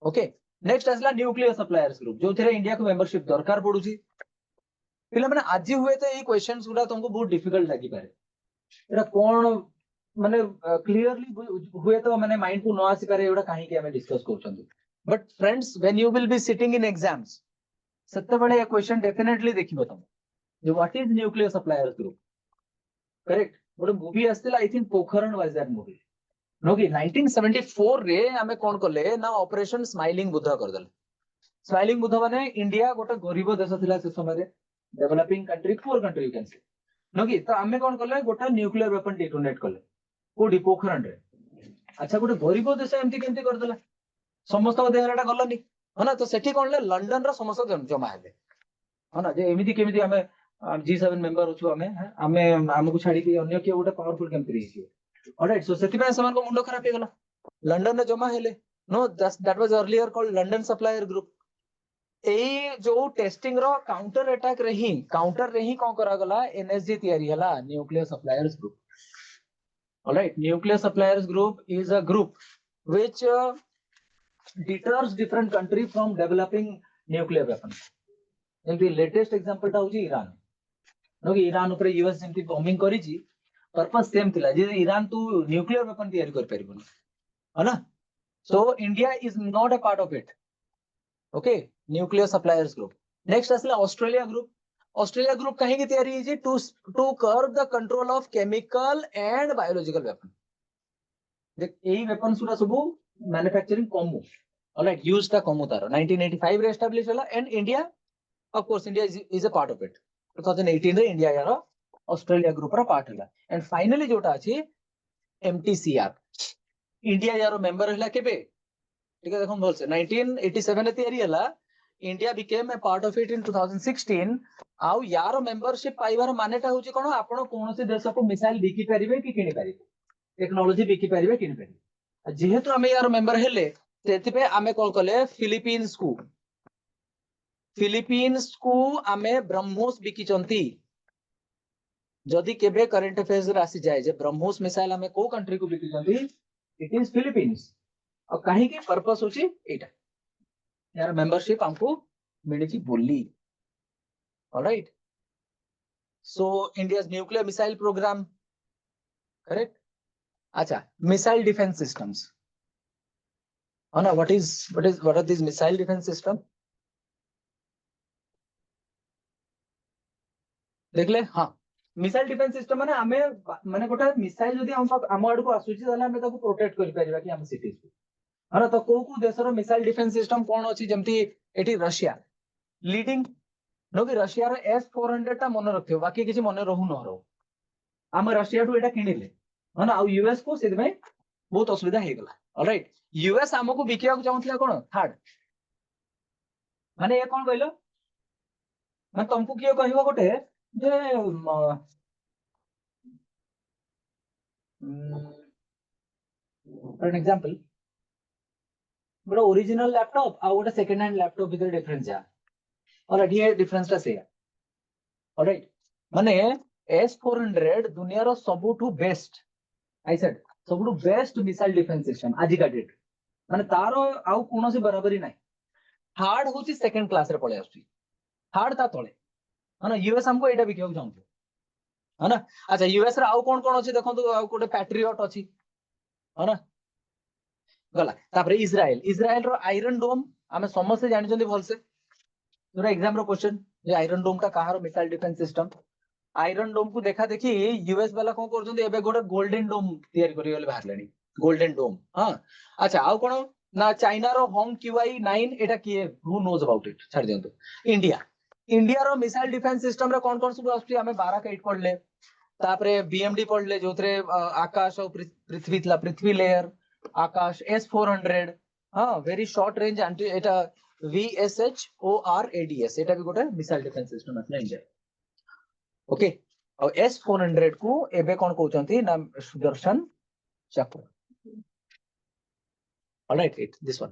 ओके, नेक्स्ट आसला न्यूक्लियर सप्लायर्स ग्रुप, जो थेरे इंडिया को membership दरकार पडुछि. पिला माने आज हुए तो ए क्वेश्चंस गुडा तुमको बहुत डिफिकल्ट लागि पारे. एटा कोन माने क्लियरली हुए तो माने माइंड को न आसी पारे, एटा काहे कि हमें डिस्कस करछंती. But friends, when you will be sitting in exams सत्ते बळे ए क्वेश्चन डेफिनेटली देखिबो तुम. जो what is nuclear suppliers group, correct? गोटे मूवी आस्तिला, I think Pokhran was that movie. नो कि 1974 रे हमें कोन करले ना ऑपरेशन स्माइलिंग बुद्ध कर देले. स्माइलिंग बुद्ध माने इंडिया गोटे गरीब देश थिला से समय रे, developing country, poor country you can say. नो कि तो हमें कोन करले गोटे न्यूक्लियर वेपन डिटोनेट करले कोडी पोखरण रे. अच्छा, गोटे गरीब देश एमती केमती कर देला, समस्त देहराटा गलनी हना. तो सेठी कोन ले लंडन रो समस्त जमा हेले हना, जे एमिति केमिति हमें G7 मेंबर अछु, हमें हमको छाड़ी के अन्य के गोटे पावरफुल कंट्री हिसी. ऑलराइट, सो सेति पे समान को मुंडो खराब हे गला, लंडन रे जमा हेले. No, that was earlier called London supplier group. ए जो टेस्टिंग रो काउंटर अटैक रे ही कोन करा गला, एनएसजी तयारी हला, nuclear suppliers group. Alright, nuclear suppliers group is a group which deters different country from developing nuclear weapons. एमती लेटेस्ट एग्जांपल ता होची ईरान. नो कि ईरान ऊपर यूएस जेमती बॉम्बिंग करिची, पर्पस सेम थिला जे ईरान तू न्यूक्लियर वेपन तयारी कर परिबो हना. So India is not a part of it. Okay, nuclear suppliers group. Next असला ऑस्ट्रेलिया ग्रुप. ऑस्ट्रेलिया ग्रुप कहीं की तैयारी है जी to curb the control of chemical and biological weapon. देख एई वेपन सुरा सबु मैन्युफैक्चरिंग कमु, ऑलराइट, यूज ता कमु तारो 1985 रे एस्टैब्लिश होला. And India, of course, India is a part of it. 2018 रे इंडिया यारो ऑस्ट्रेलिया ग्रुप रा पार्ट होला. एंड फाइनली जोटा अछि एमटीसीआर, इंडिया यारो मेंबर हला केबे, ठीक है, देखो बोल से 1987 रे तैयारी हला. India became a part of it in 2016. आउ यारो मेंबरशिप पाइबार मानेटा होची कोन, आपण कोनोसी देश को मिसाइल बिकी परिबे कि किनि परिबे, टेक्नोलॉजी बिकी परिबे किनि परिबे. जेहेतु हमें यारो मेंबर हेले, सेति पे हमें कोन कले फिलीपींस को आमे ब्रह्मोस बिकिचंती. जदि केबे करंट अफेयर्स रे आसी जाय जे ब्रह्मोस मिसाइल हमें को कंट्री को बिकिचंती, इट इज फिलीपींस. और कहीं की पर्पस होची एटा, यार मेंबरशिप हमको मिलेची बोली. Alright, so India's nuclear missile programme, correct. अच्छा, मिसाइल डिफेंस सिस्टम्स, ना, what are these missile defense system? देख ले. हाँ, मिसाइल डिफेंस सिस्टम माने हमें माने गोटे मिसाइल जदि हम आड़ को आसुची ताले हमें ताको प्रोटेक्ट करि परिबा कि हम सिटीज को हना. तो को देशर मिसाइल डिफेंस सिस्टम कोन अछि, जेमती एठी रशिया लीडिंग. नो कि रशिया रो S-400 ता मन रखियो, बाकी किछि मन रहू न रहो. हम रशिया टू एटा किनिले हना, आ यूएस को सेद में बहुत असुविधा हे गला. ऑलराइट, यूएस हमको बिकिया को चाहथिला कोन थर्ड, माने ए कोन कहलो, मैं तुमको कियो कहबो गोटे जे फॉर एन एग्जांपल गोटे ओरिजिनल लैपटॉप आ गोटे सेकंड हैंड लैपटॉप भीतर डिफरेंस जा. ऑलराइट, ये डिफरेंस ता से. ऑलराइट, माने S-400 दुनिया रो सबुठु बेस्ट, आई सेड सबुठु बेस्ट मिसाइल डिफेंस सिस्टम आज का डेट. माने तारो आउ कोनोसी बराबरी नाही. हार्ड होची सेकंड क्लास रे पळे आसी, हार्ड ता तळे हना. यूएस हमको एटा बिकियो चाहतो हना. अच्छा, यूएस रे आउ कोन अछि देखंतु, आउ कोटे पैट्रियट अछि हना. गला तापर इजराइल रो आयरन डोम हमें समस्त जानि जंदी भलसे, जोरा एग्जाम रो क्वेश्चन. ये आयरन डोम टा कहार मिसाइल डिफेंस सिस्टम आयरन डोम को देखा देखी यूएस वाला कोन करछन एबे गोटे गोल्डन डोम तैयारी करी गले बाहरलानी गोल्डन डोम हां अच्छा आउ कोन ना चाइना रो होंग क्यूआई 9 एटा किए हु नोज अबाउट इट छाड़ दियंतु इंडिया इंडिया रो मिसाइल डिफेंस सिस्टम रे कोन सब आस्ती हमें 12 का 8 पढ़ले तापरे बीएमडी पढ़ले जोथरे आकाश और पृथ्वी थला पृथ्वी लेयर आकाश S400 हां वेरी शॉर्ट रेंज एंटी एटा VSHORADS एटा भी गोटे मिसाइल डिफेंस सिस्टम असला इंडिया ओके और S400 को एबे कोन कहउचंती ना सुदर्शन चक्र alright it this one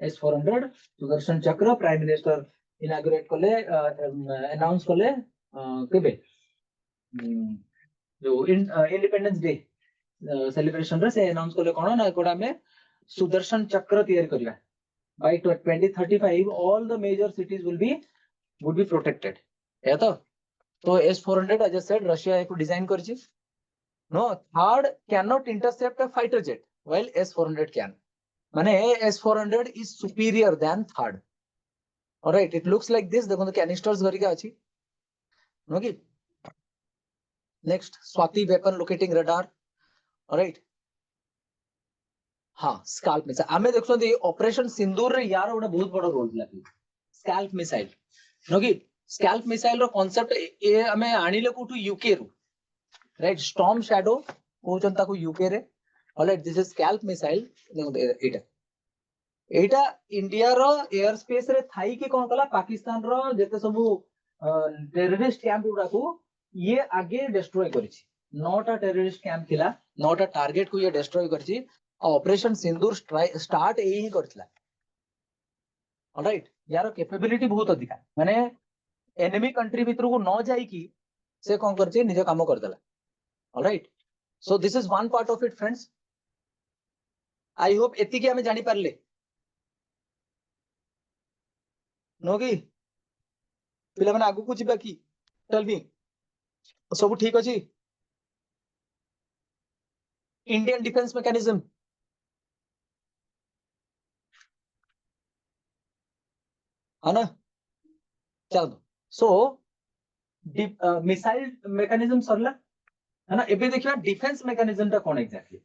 S400 Sudarshan चक्र प्राइम मिनिस्टर इनागुरेट कले अनाउंस कले केबे जो इंडिपेंडेंस डे सेलिब्रेशन रे से अनाउंस कले कोन ना कोडा में सुदर्शन चक्र तैयार करिया by 2035 all the major cities would be protected है तो S400 as I said Russia echo design करछि no third cannot intercept a fighter jet while S400 can माने S400 is superior than third all right it looks like this देखो तो canisters गरिका अछि no कि next Swati weapon locating radar all right हाँ scalp missile आमे देखछन operation Sindoor रे यार Voda बहुत बड़ रोल लागी स्काल्प मिसाइल नो कि स्काल्प मिसाइल रो कांसेप्ट ए हमें आनिले कोठु UK row right storm shadow कहउचन ताको यूके रे alright this is scalp missile देखो एटा एटा इंडिया रो एयर स्पेस रे थाई के कोन कला पाकिस्तान रो जेते सब टेररिस्ट कैंप उडा को ये आगे डिस्ट्रॉय करिछि नॉट अ टेररिस्ट कैंप थिला नॉट अ टारगेट को ये डिस्ट्रॉय करिछि ऑपरेशन सिंदूर स्टार्ट यही करथिला ऑलराइट यार कैपेबिलिटी बहुत अधिक माने एनिमी कंट्री भीतर को न जाई की से कोन करछि निजे काम कर देला alright so this is one part of it friends I hope एति के हमें जानि परले नोगी पिला माने आगु को जिबा की टेल मी सब ठीक अछि इंडियन डिफेंस मैकेनिज्म है ना चलो सो मिसाइल मैकेनिज्म सरला है ना एबे देखिया डिफेंस मैकेनिज्म ता कोन एग्जैक्टली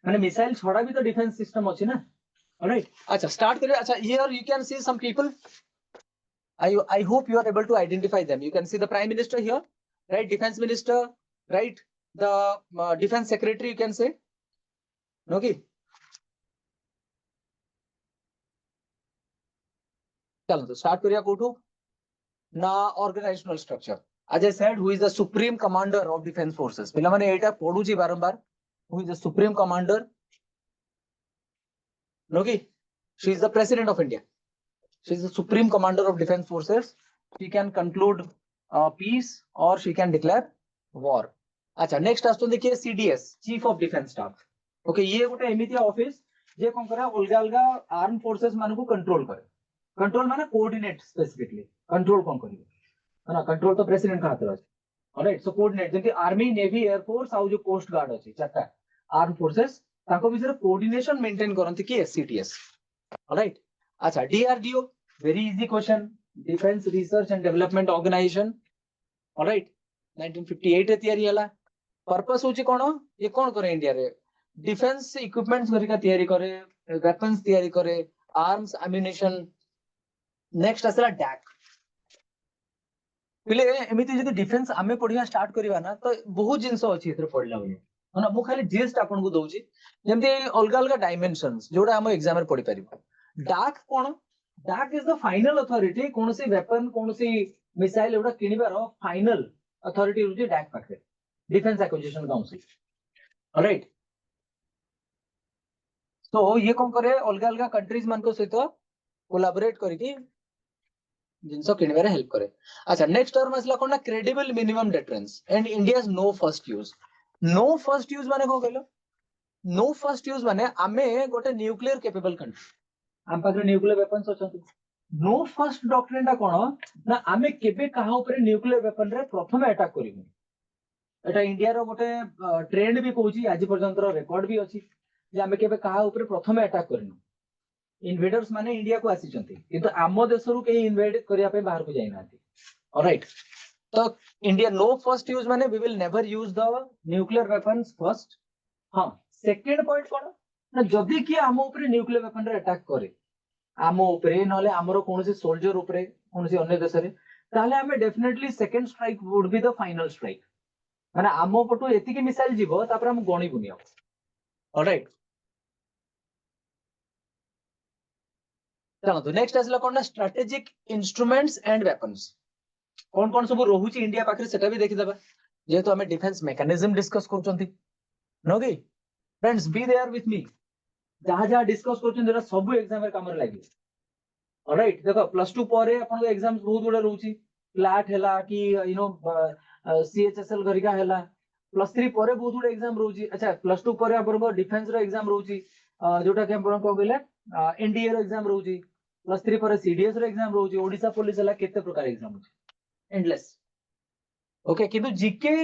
माने मिसाइल छोड़ा भी तो डिफेंस सिस्टम अछि ना ऑलराइट अच्छा स्टार्ट करिए अच्छा here you can see some people I hope you are able to identify them you can see the prime minister here right defense minister right the defense secretary you can say okay चलो तो start करिया कोठू ना organisational structure as I said who is the supreme commander of defense forces पिला माने एटा पढू जी बारंबार who is the supreme commander okay she is the president of India she is the supreme commander of defense forces she can conclude peace or she can declare war अच्छा next आस्तो देखिए CDS chief of defence staff okay ये गोटे एमितिया office जे कोन करा अलगा अलगा arm forces मान को control करे कंट्रोल माने कोऑर्डिनेट स्पेसिफिकली कंट्रोल कोन करिवे है ना कंट्रोल तो प्रेसिडेंट का हाथ अछि ऑलराइट सो कोऑर्डिनेट जेंति आर्मी नेवी एयर फोर्स आ जो कोस्ट गार्ड अछि चारटा आर्म फोर्सेस ताको बिचरे कोऑर्डिनेशन मेंटेन करंती कि CDS ऑलराइट अच्छा DRDO very easy question defense research and development organization all right 1958 रे तयारी हला पर्पस होची कोन ये कोन करे इंडिया रे डिफेंस इक्विपमेंट्स गरिका तयारी करे वेपन्स तयारी करे आर्म्स एम्युनिशन नेक्स्ट असला डैक पिले एमिति जदी डिफेंस आमे पढिया स्टार्ट करिवा ना तो बहुत जिंस अछि एथरे पढला बले हना मु खाली जेस्ट आपन को दउची जेमति अलगा अलगा डायमेंशंस जोडा हम एग्जाम रे पढि परिबो डाक कोन DAC is the final authority कोन सी वेपन कोन सी मिसाइल एवडा किनिबार फाइनल अथॉरिटी होची डाक पाखे डिफेंस एक्विजिशन काउंसिल ऑलराइट तो ये कोन करे अलगा अलगा कंट्रीज मान को सहित कोलैबोरेट करके जिंसो किनिबारे हेल्प करे अच्छा नेक्स्ट टर्म असला कोन credible minimum deterrence and India's no first use माने को कहलो नो फर्स्ट यूज माने आमे गोटे न्यूक्लियर कैपेबल कंट्री आम पाखरे न्यूक्लियर वेपन्स अछंती नो फर्स्ट डॉक्ट्रिन ता कोन ना आमे केबे कहा ऊपर न्यूक्लियर वेपन रे प्रथम अटैक करिबो एटा इंडिया रो गोटे ट्रेंड भी कहूची आज पर्यंत रो रिकॉर्ड भी अछि जे आमे केबे कहा ऊपर प्रथम अटैक करिनो इन्वेडर्स माने इंडिया को आसीचंती किंतु आम देशरू के इन्वेड करिया पे बाहर को जाई नाती ऑलराइट तो इंडिया नो फर्स्ट यूज माने we will never use the nuclear weapons first हां सेकंड पॉइंट कोन ना जदी कि आम ऊपर न्यूक्लियर वेपन रे अटैक करे आम ऊपर नले हमर कोनोसी सोल्जर ऊपर कोनोसी अन्य देश रे ताले हमें definitely second strike would be the final strike माने आम पटु एतिकी मिसाइल जीवो तापर हम गणी बुनी ऑलराइट चलो तो नेक्स्ट आसला कोन ना स्ट्रेटेजिक इंस्ट्रूमेंट्स एंड वेपन्स कौन सब रोहुची इंडिया पाखरे सेटा भी देखि दबा जेहेतु हमें डिफेंस मैकेनिज्म डिस्कस करचंती नो कि friends be there with me जहां जहां डिस्कस करचंती एटा सब एग्जाम रे काम रे लागि ऑलराइट देखो +2 परे अपन एग्जाम बहुत गुडा रहउची क्लैट हैला कि यू नो सीएचएसएल घरिका हैला +3 परे बहुत गुडा एग्जाम रहउची अच्छा +2 परे अपन डिफेंस रो एग्जाम रहउची जोटा के अपन को कहले एनडीए रो एग्जाम रहउची +3 परे सीडीएस रो एग्जाम रहउची ओडिसा पुलिस हैला केते प्रकार एग्जाम होची एंडलेस ओके किंतु जीके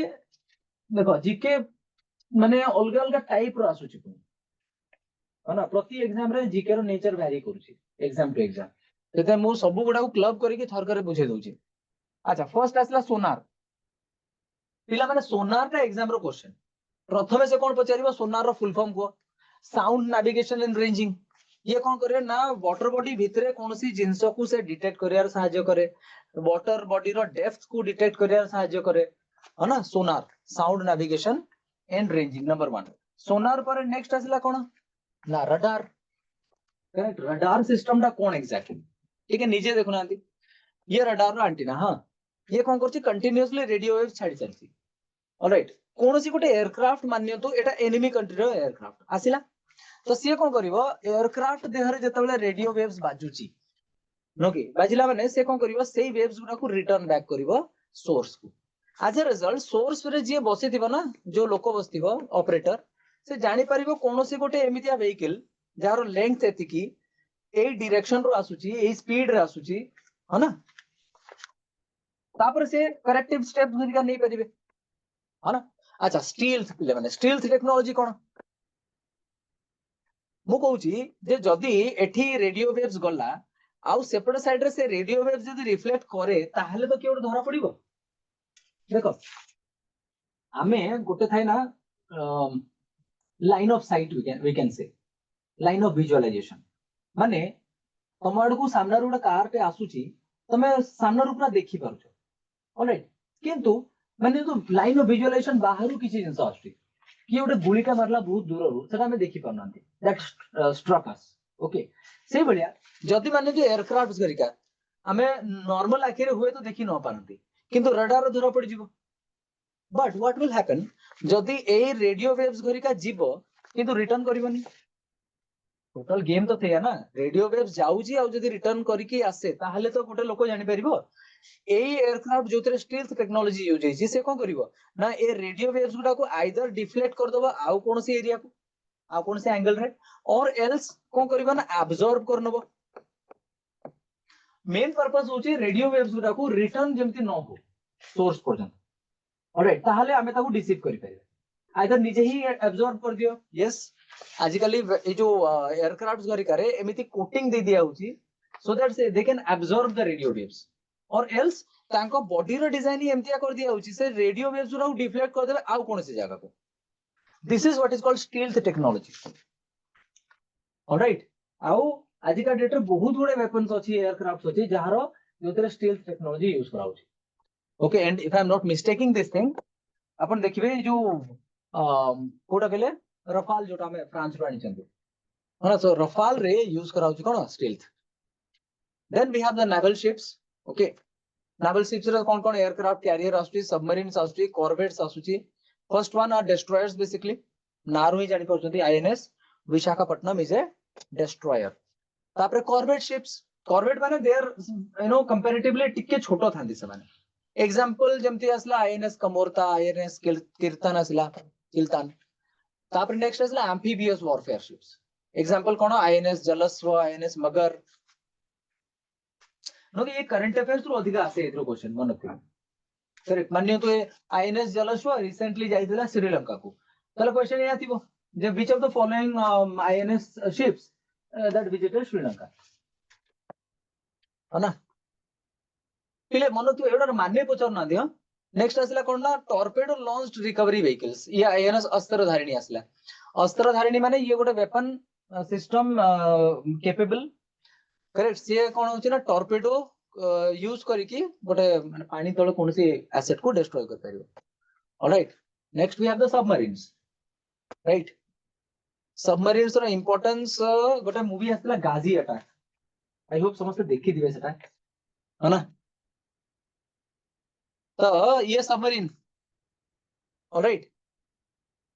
देखो जीके माने अलग अलग टाइप रो आसुची ना प्रति एग्जाम रे जीके रो नेचर वेरी करूची एग्जाम टू एग्जाम तेते मु सब गुडा को क्लब करी थर करे बुझे दउची अच्छा फर्स्ट आसला सोनार पिला माने सोनार टा एग्जाम रो क्वेश्चन प्रथमे से कोन पचारिबो सोनार रो फुल फॉर्म को साउंड नेविगेशन एंड रेंजिंग ये कौन करे ना वाटर बॉडी भितरे कोनसी जिंस को से डिटेक्ट करियार सहाय्य करे वाटर बॉडी रो डेप्थ को डिटेक्ट करियार सहाय्य करे है ना sonar sound navigation and ranging number 1 सोनार पर नेक्स्ट आसला कोन ना रडार करेक्ट रडार सिस्टम दा कोन एग्जैक्टली ठीक है नीचे देखो ना ये रडार रो एंटीना हां ये कौन करछि कंटीन्यूअसली रेडियो वेव छाडी चलछि ऑलराइट कोनसी गोटे एयरक्राफ्ट मानियो तो एटा एनिमी कंट्री रो एयरक्राफ्ट आसिला तो सी कौन करिवो aircraft Dehre जतबेले radio waves बाजुची no कि बाजिला माने से कौन करिवो सेही वेव्स गुडा को रिटर्न बैक करिवो सोर्स को एज अ रिजल्ट सोर्स रे जे बसिथिबो ना जो लोक बसिथिबो ऑपरेटर से जानि परिबो कोनोसी गोटे एमितिया व्हीकल जार लेंथ एतिकी ए डायरेक्शन रो आसुची ए स्पीड रे आसुची है ना तापर से करेक्टिव स्टेप्स गुरिका नै परिबे है ना अच्छा स्टील्थ पिले माने स्टील्थ टेक्नोलॉजी कोन मु कहूची जे जदी एठी रेडियो वेव्स गला आउ सेपट साइड रे से रेडियो वेव्स जदी रिफ्लेक्ट करे ताहले तो केउ धरा पड़िबो देखो आमे गोटे थाई ना line of sight we can say line of visualisation माने तमाड को सामना रो कार पे आसुची तमे सामना रो पूरा देखि पारुछो ऑलराइट किंतु माने तो लाइन ऑफ विजुअलाइजेशन बाहरु किछि जिंस आसुची कि गोटे गुळीटा मारला बहुत दूर रो सेटा हमें देखि पारनांती दैट स्ट्रक अस ओके से बढ़िया जदी माने जो एयरक्राफ्ट्स गरिका हमें नॉर्मल आखिरे हुए तो देखि न पारंती किंतु रडार धरा पड़ जिवो बट व्हाट विल हैपन जदी ए रेडियो वेव्स गरिका जीवो किंतु रिटर्न करबनी टोटल गेम तो थेया ना रेडियो वेव्स जाउजी आ जदी रिटर्न करिकि आसे ताहले तो गोटे लोक जानि परिबो एई एयरक्राफ्ट जोतरे स्टील्थ टेक्नोलॉजी यूज होई से कोन करिवो ना ए रेडियो वेव्स गुडा को आइदर डिफ्लेक्ट कर दबो आउ कोनसी एरिया को आउ कोनसी एंगल रे और एल्स कोन करिवो ना एब्जॉर्ब करनबो मेन पर्पस होची रेडियो वेव्स गुडा को रिटर्न जेमति न हो सोर्स पर्यंत ऑलराइट ताहले हमें ताको डिसीव करि परिबे आइदर निजे ही एब्जॉर्ब कर दियो यस आजिकली ए जो एयरक्राफ्ट्स गरिका रे एमिति कोटिंग दे दिया होची सो दैट से they can absorb the radio waves और एल्स तांको बॉडी रो डिजाइन ही एमतिया कर दिया होची से रेडियो वेव्स रो डिफ्लेक्ट कर देबे आउ कोन से जगह को this is what is called stealth technology alright आउ आज का डेट रे बहुत गुडे वेपन्स अछि एयरक्राफ्ट्स अछि जहारो जोतरे स्टील्थ टेक्नोलॉजी यूज करा होची okay and if I am not mistaking this thing अपन देखिबे जो कोडा केले रफाल जोटा में फ्रांस रो आनी चंदी हां सो रफाल रे यूज करा होची कोन stealth then we have the naval ships okay naval ships रे कोन कोन एयरक्राफ्ट कैरियर आसुची सबमरीन्स आसुची कॉर्वेट्स आसुची first one are destroyers basically नारो ही जानि परचंती INS Visakhapatnam is a destroyer तापरे कॉर्वेट शिप्स कॉर्वेट माने देयर यू नो कंपैरेटिवली टिके छोटो थांदी से माने एग्जांपल जेमती असला आईएनएस कमोरता आईएनएस कीर्तन असला किल्तान तापरे नेक्स्ट असला एम्फीबियस वॉरफेयर शिप्स एग्जांपल कोन आईएनएस जलस्व आईएनएस मगर नो ये करंट अफेयर्स रो अधिक आसे एथरो क्वेश्चन मन रखियो करेक्ट मानियो तो आईएनएस जलस्व रिसेंटली जाइदिला श्रीलंका को तले क्वेश्चन या थिबो जे which of the following INS ships that visited Sri Lanka. है ना पिले मन तू एवढा मान्य पचार ना दिया नेक्स्ट असला कोण ना टॉर्पेडो लॉन्च्ड रिकवरी व्हेकल्स ये आयएनएस अस्त्रधारिणी असला अस्त्रधारिणी माने ये गोटे वेपन सिस्टम केपेबल करेक्ट से कोन होची ना टॉर्पेडो यूज करिकी गोटे माने पानी तळे कोनसी एसेट को डिस्ट्रॉय कर परिबो all right next we have the submarines right submarines रो इंपोर्टेंस गोटे मूवी आसला गाजी अटैक आई होप समस्त देखि दिबे सेटा है ना तो ये सबमरीन ऑलराइट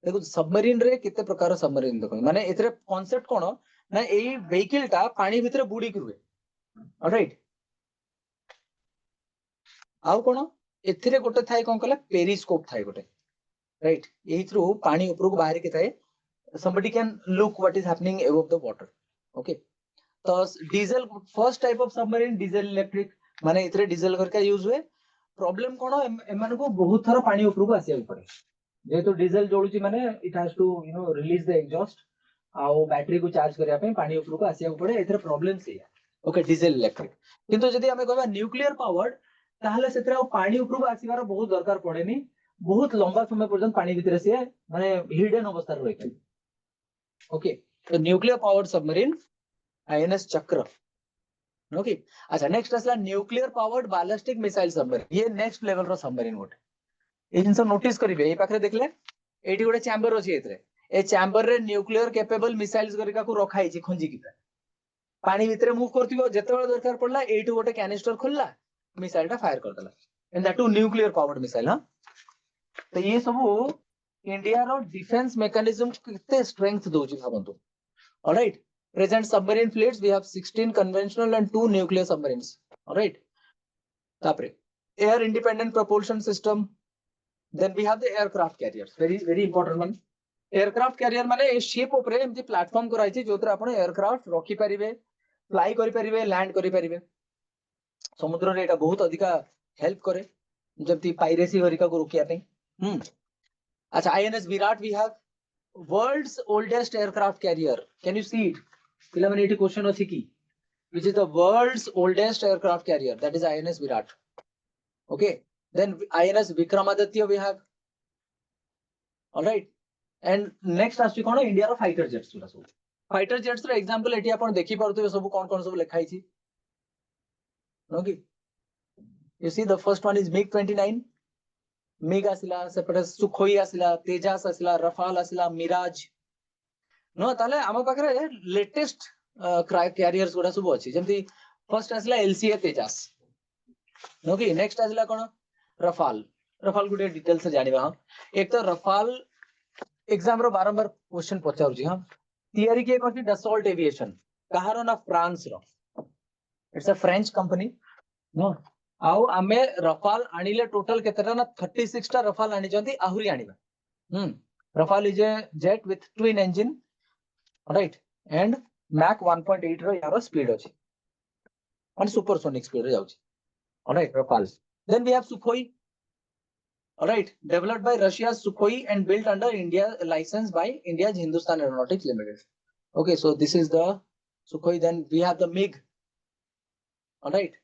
देखो सबमरीन रे कितने प्रकार सबमरीन देखो माने एथरे कांसेप्ट कोन ना एई व्हीकल टा पानी भितरे बुडी कि रुए ऑलराइट आउ कोन एथिरे गोटे थाए कोन कहला पेरिस्कोप थाए गोटे राइट एही थ्रू पानी ऊपर को बाहर के थाए somebody can look what is happening above the water okay तो diesel first type of submarine diesel electric माने एथरे डीजल करके यूज हुए प्रॉब्लम कोन एमान को बहुत थरा पानी ऊपर को आसिया पड़े जेहेतु डीजल जोड़ुची माने it has to you know release the exhaust आउ बैटरी को चार्ज करिया पे पानी ऊपर को आसिया पड़े एथरे प्रॉब्लम से ओके डीजल इलेक्ट्रिक किंतु जदी हमें कहबा न्यूक्लियर पावर्ड ताहले सेतरे पानी ऊपर को आसीबार बहुत दरकार पड़ेनी बहुत लंबा समय पर्यंत पानी भीतर से माने हिडन अवस्था रहे छै ओके तो न्यूक्लियर पावर्ड सबमरीन आईएनएस चक्र ओके अच्छा नेक्स्ट असला nuclear powered ballistic missile submarine ये नेक्स्ट लेवल रो सबमरीन गोटे ए जिंस नोटिस करिवे ए पाखरे देखले एटी गोटे चैम्बर अछि एतरे ए चैम्बर रे न्यूक्लियर कैपेबल मिसाइल्स गरिका को रखाई छि खंजी की पानी भीतर मूव करथिबो जेतेबेले दरकार पड़ला एटी गोटे कैनिस्टर खोलला मिसाइल टा फायर कर देला and that two nuclear powered missile हां तो ये सब इंडिया रो डिफेंस मैकेनिज्म कितने स्ट्रेंथ दोची भाबंतु all right present submarine fleets we have 16 conventional and 2 nuclear submarines alright tapre air independent propulsion system then we have the aircraft carriers very important one aircraft carrier माने ए ship ऊपर एमती platform कराई छि जोतरे आपण aircraft रखी परिबे फ्लाई करि परिबे लैंड करि परिबे समुद्र रे एटा बहुत अधिका हेल्प करे जबति पायरेसी हरिका को रोकिया पे अच्छा INS Viraat we have world's oldest aircraft carrier can you see it eliminated question अछि की which is the world's oldest aircraft carrier that is INS Virat okay then INS Vikramaditya we have all right and next as कोन India रो fighter jets गुला सब fighter jets रो example एठी आपण देखि परतबे सब कोन सब लिखाई छी okay you see the first one is MiG-29 MiG आसिला सेपटे सुखोई आसिला तेजास आसिला रफाल आसिला मिराज नो ताले आम पाखरे लेटेस्ट कैरियर्स गुडा सब अछि जेंति फर्स्ट आसिला एलसीए तेजास ओके नेक्स्ट आसिला कोन रफाल रफाल गुडे डिटेल से जानिबा हम एक तो रफाल एग्जाम रो बारंबार क्वेश्चन पचाउ छी हम थियरी के कोन डसॉल्ट एविएशन कहारो ना फ्रांस रो इट्स अ फ्रेंच कंपनी नो आउ आमे रफाल आनिले टोटल केतेटा ना 36 टा रफाल आनी जंती आहुरी आनिबा Rafale is a jet with twin engine right and Mach 1.8 रो यारो स्पीड अछि और सुपरसोनिक स्पीड रे जाउछि all right Rafale then we have Sukhoi all right developed by Russia Sukhoi and built under India licence by India's Hindustan aeronautics limited okay so this is the Sukhoi then we have the MiG all right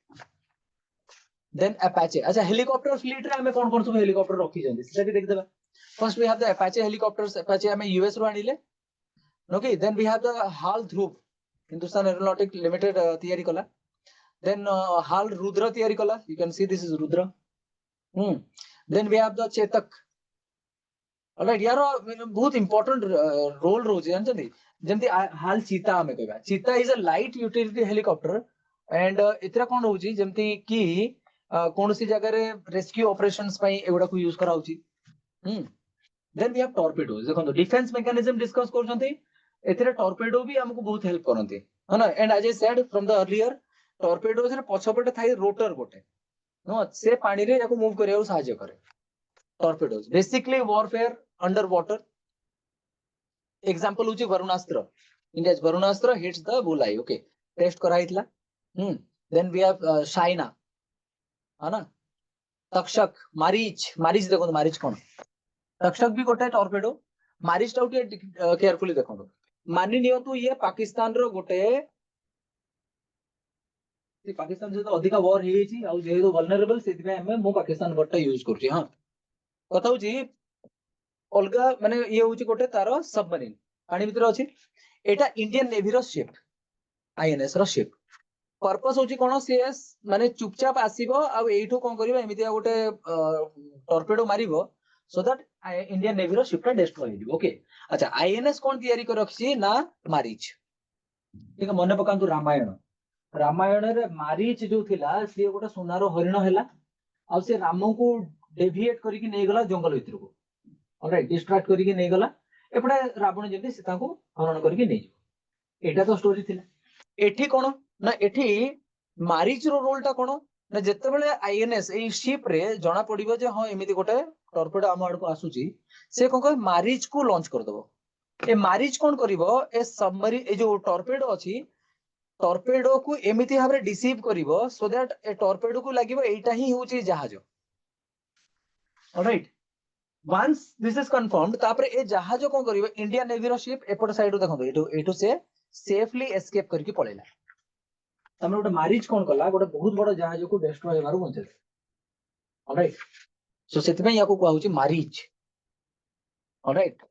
then apache अच्छा helicopter fleet रे हमें कोन कोन सब helicopter रखी जंदी सेटा भी देख देबा first we have the apache helicopters apache हमें यूएस रो आनिले okay then we have the HAL Dhruv Hindustan aeronautic limited तयारी कला देन हाल रुद्र तयारी कला you can see this is Rudra then we have the Chetak all right यार बहुत इंपोर्टेंट रोल रोज जानछथि जेंति हाल चीता हमें कहबा चीता is a light utility helicopter and इतरा कोन होची जेंति की कौन सी जगह रे रेस्क्यू ऑपरेशंस पई एगुडा को यूज करा होची देन वी हैव टॉर्पेडोज देखो डिफेंस मैकेनिज्म डिस्कस करछंती एथिरे टॉर्पेडो भी हमको बहुत हेल्प करंती है ना and as I said from the earlier torpedoes रे पछपटे थाई रोटर गोटे नो से पानी रे याको मूव करिया सहायता करे torpedoes basically warfare under water example होची Varunastra India's Varunastra hits the बुलाई ओके टेस्ट कराइतला देन वी हैव शाइना है ना तक्षक मारीच मारीच देखो मारीच कौन तक्षक भी गोटे टॉर्पेडो मारीच टाउ केयरफुली देखो मानि नियतु ये पाकिस्तान रो गोटे पाकिस्तान सहित अधिक वॉर हे छी आ जेहेतु वल्नरेबल सेति पे हमें मो पाकिस्तान वर्ड टा यूज करछि हां कथा होची अलगा माने ये होची गोटे तारो सबमरीन पानी भीतर अछि एटा इंडियन नेवी रो शिप आईएनएस रो शिप पर्पस होची कोन सीएस माने चुपचाप आसीबो आ एठो कोन करिवो एमिति गोटे टॉर्पेडो मारिबो सो दैट इंडियन नेवी रो शिप टा डिस्ट्रॉय हो ओके अच्छा आईएनएस कोन तयारी कर रखछि ना मारीच ठीक है मन पकांतु रामायण रामायण रे मारीच जो थिला से गोटे सोनार हरिण हैला आ से राम को डेविएट करिकि नै गला जंगल भितर को ऑलराइट डिस्ट्रैक्ट करिकि नै गला एपडे रावण जेते सीता को हरण करिकि नै एटा तो स्टोरी थिला एठी कोन ना एठी मारीच रो रोल टा कोन ना जत्ते बेले आईएनएस ए शिप रे जणा पडिबो जे हां एमिति गोटे टॉर्पेडो आम आड़ को आसुची से कोन को मारीच को लॉन्च कर दबो ए मारीच कोन करिवो ए सबमरीन ए जो टॉर्पेडो अछि टॉर्पेडो को एमिति भाबरे डिसीव करिवो सो दैट ए टॉर्पेडो को लागिवो एटा ही होची जहाज all right once this is confirmed तापरे ए जहाज कोन करिवो इंडियन नेवी रो शिप एपट साइड रो देखो एटू से सेफली एस्केप करके पळेला तमे गोटे मारीच कोन कला गोटे बहुत बड़ जहाज को डिस्ट्रॉय हेबारु बंचे ऑलराइट सो सेति पे याको कहू छी Maareech alright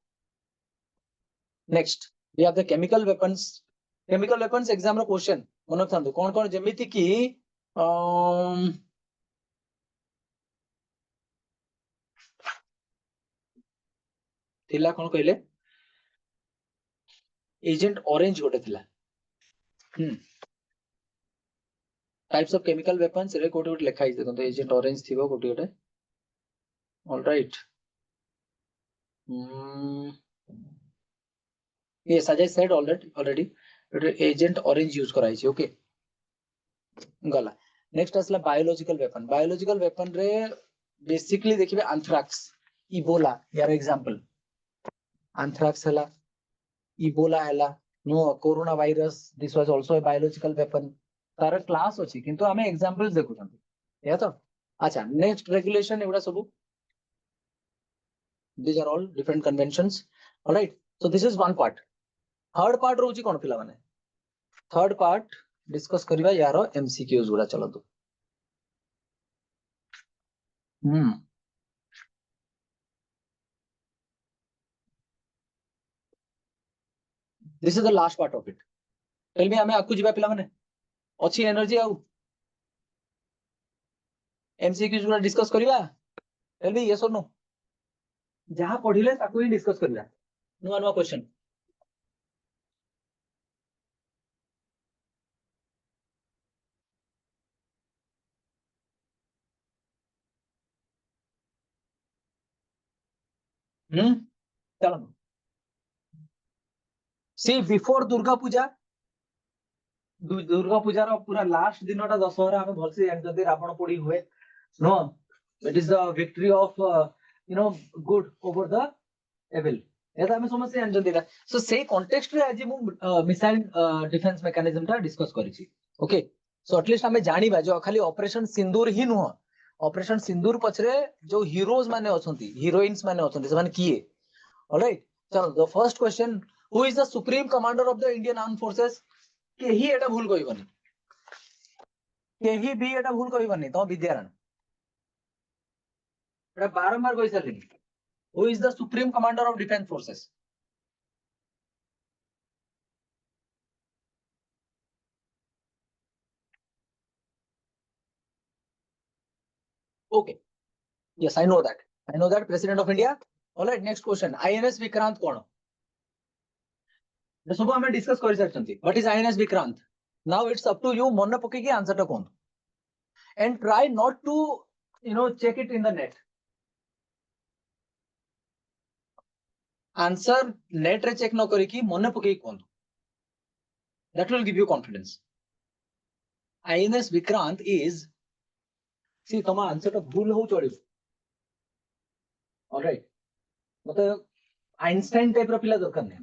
next we have the chemical weapons exam रो क्वेश्चन मन रखथांतु कोन कोन जेमिति की थिला कोन कहले एजेंट ऑरेंज गोटे थिला टाइप्स ऑफ केमिकल वेपन्स रे कोटे कोटे लिखा हिजे तो एजेंट ऑरेंज थिबो कोटे कोटे alright yes as I said already Agent Orange use कराई छी ओके गला नेक्स्ट असला बायोलॉजिकल वेपन रे बेसिकली देखिबे एंथ्राक्स इबोला यार एग्जांपल एंथ्राक्स हला इबोला हला नो corona virus this was also a biological weapon तार क्लास अछि किंतु हमें एग्जांपल्स देखु छथि या तो अच्छा नेक्स्ट रेगुलेशन एवडा सब these are all different conventions all right so this is one part third part रोची कोन पिला माने थर्ड पार्ट डिस्कस करिवा यारो एमसीक्यूज गुडा चलतु this is the last part of it tell me हमें आकु जिबा पिला माने अछि एनर्जी आउ एमसीक्यूज गुडा डिस्कस करिवा टेल मी यस और नो जहां पढिले ताकु ही डिस्कस करिवा नुवा नुवा क्वेश्चन चलो सी बिफोर दुर्गा पूजा रो पूरा लास्ट दिनटा दशहरा हमें भलसे जानते रावण पोड़ी हुए नो it is the victory of good over the evil एटा हमें समझते जानते सो से कॉन्टेक्स्ट रे आज मु मिसाइल डिफेंस मैकेनिज्म ता डिस्कस करिछि ओके सो एटलीस्ट हमें जानिबा जो खाली ऑपरेशन सिंदूर ही नुह ऑपरेशन सिंदूर पछरे जो हीरोज माने अछंती हीरोइन्स माने अछंती से माने किए ऑलराइट चलो the first question who is the supreme commander of the Indian arm forces केही एटा भूल कहिबनी केही भी एटा भूल कहिबनी तो विद्यारण एटा बारंबार कहि सारलिनी who is the supreme commander of defence forces okay yes I know that president of India all right next question INS Vikrant कोन सब हमें डिस्कस कर सकते but is INS Vikrant now it's up to you मन पके की answer टा कोन and try not to check it in the net answer net रे check न करी की मन पके कोन that will give you confidence INS Vikrant is सी तमा आंसर टा भूल हो चली ऑलराइट मतलब आइंस्टाइन टाइप रो पिला दरकार नहीं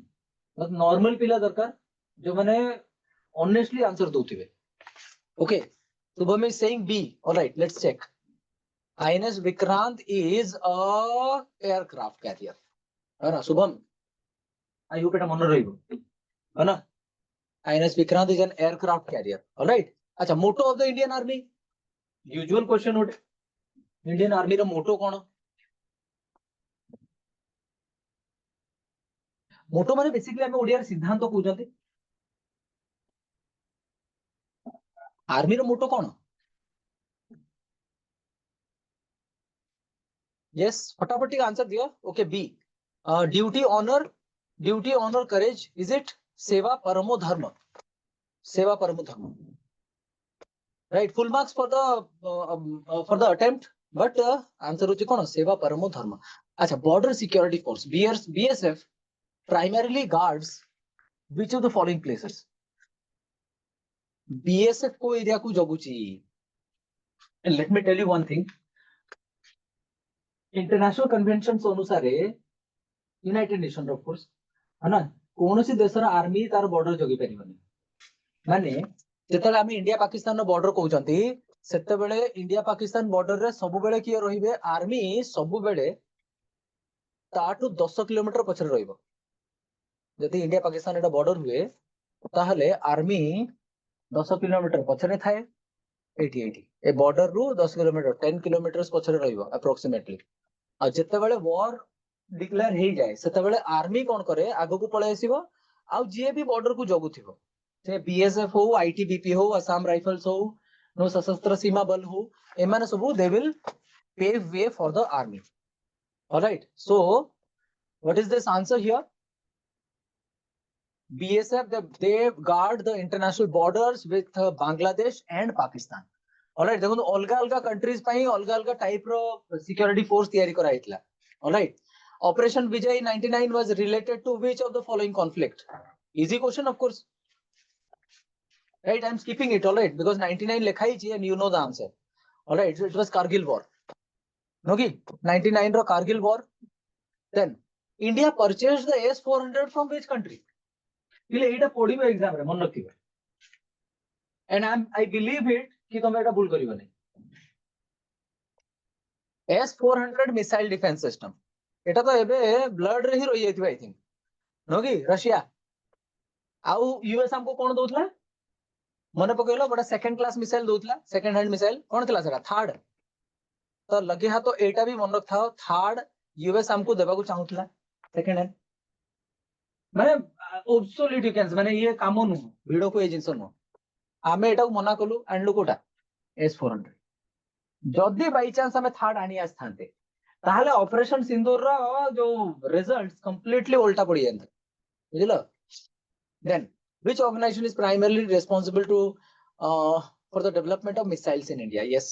मतलब नॉर्मल पिला दरकार जो माने ऑनेस्टली आंसर दोथिबे okay Shubham is saying B all right let's check INS Vikrant is a aircraft carrier है ना शुभम आई होप एटा मन रहिबो है ना? INS Vikrant is an aircraft carrier. All right. अच्छा, motto of the Indian Army. Usual question would Indian Army row motto कौन? Motto माने basically हमें ओडिया सिद्धांत तो पूछते. Army रो motto कौन? Yes, फटाफट आंसर दिया. Okay, B. Duty, honor, courage. Is it सेवा परमो धर्म? सेवा परमो धर्म. Right, full marks for the attempt, but answer होची कौन? सेवा परमो धर्म. अच्छा, border security force BSF primarily guards which of the following places? BSF को एरिया को जगुची. And let me tell you one thing. International conventions अनुसार यूनाइटेड नेशन ऑफ कोर्स है ना, कौन सी देशर आर्मी तार बॉर्डर जगी परिबनी. माने जेतले आमे इंडिया पाकिस्तान रो बॉर्डर कहउचंती सेते बेले इंडिया पाकिस्तान बॉर्डर रे सब बेले किए रहिबे? आर्मी सब बेले ताटू 10 किलोमीटर पछरे रहिबो. जदि इंडिया पाकिस्तान एटा बॉर्डर हुए ताहले आर्मी 10 किलोमीटर पछरे थाए. 80 ए बॉर्डर रु 10 किलोमीटर 10 किलोमीटर पछरे रहिबो अप्रोक्सीमेटली. आ जेते बेले वॉर डिक्लेयर हे जाए सेते बेले आर्मी कोन करे? आगो को पळे आसीबो आ जे भी बॉर्डर को जगुथिबो, से बीएसएफ हो, आईटीबीपी हो, असम राइफल्स हो, नो सशस्त्र सीमा बल हो, एमाने सब they will pave way for the army. All right, so what is this answer here? BSF, they guard the international borders with Bangladesh and Pakistan. All right, देखो अलगा अलगा कंट्रीज ପାଇଁ अलगा अलगा टाइप रो सिक्योरिटी फोर्स तयारी करा हितला. All right, Operation Vijay 99 was related to which of the following conflict? Easy question, of course. Right, I'm skipping it. All right, because 99 lekha hi and you know the answer. All right, so it was Kargil war. Okay, 99 ro Kargil war. Then India purchased the S-400 from which country? એટલે એટા પડીବ exam રે મન રખિબો. And I believe it कि तमे एटा भूल करियो नै. S-400 missile defence system एटा तो एबे ब्लड रे ही रहि जाइथिबा आई थिंक. नो कि रशिया आउ यूएस हमको कोन दोथला? मने पकइलो बड़ा सेकंड क्लास मिसाइल दोथला. सेकंड हैंड मिसाइल कोन थला सेटा? थर्ड. तो लगे हा तो एटा भी मन रखथाओ, थर्ड यूएस हमको देबा को चाहुथला सेकंड हैंड. माने ऑब्सोल्यूट यू कैन माने ये काम नु भिडो को ए जिंस नु आमे एटा को मना कलु आनलु कोटा S-400. जदि बाय चांस हमें थर्ड आनी आस्थानते ताहले ऑपरेशन सिंदूर रा जो रिजल्ट्स कंप्लीटली उल्टा पड़ी जाते. बुझिलो? Then which organization is primarily responsible to for the development of missiles in India? Yes,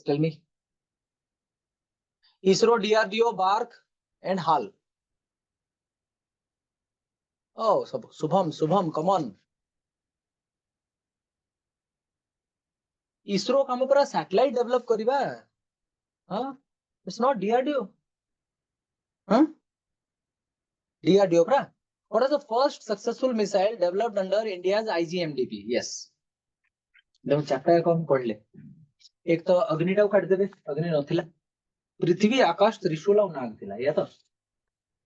tell me. ISRO, DRDO, BARC and HAL. Oh, Subham, come on. ISRO काम पर सैटेलाइट डेवलप करिबा. हाँ, it's not DRDO. हाँ, DRDO pra. What is the first successful missile developed under India's IGMDP? Yes. देखो chapter कौन पढ़ ले. एक तो अग्निटा काट देबे, अग्नि नथिला. पृथ्वी आकाश त्रिशूल और नाग थिला. या तो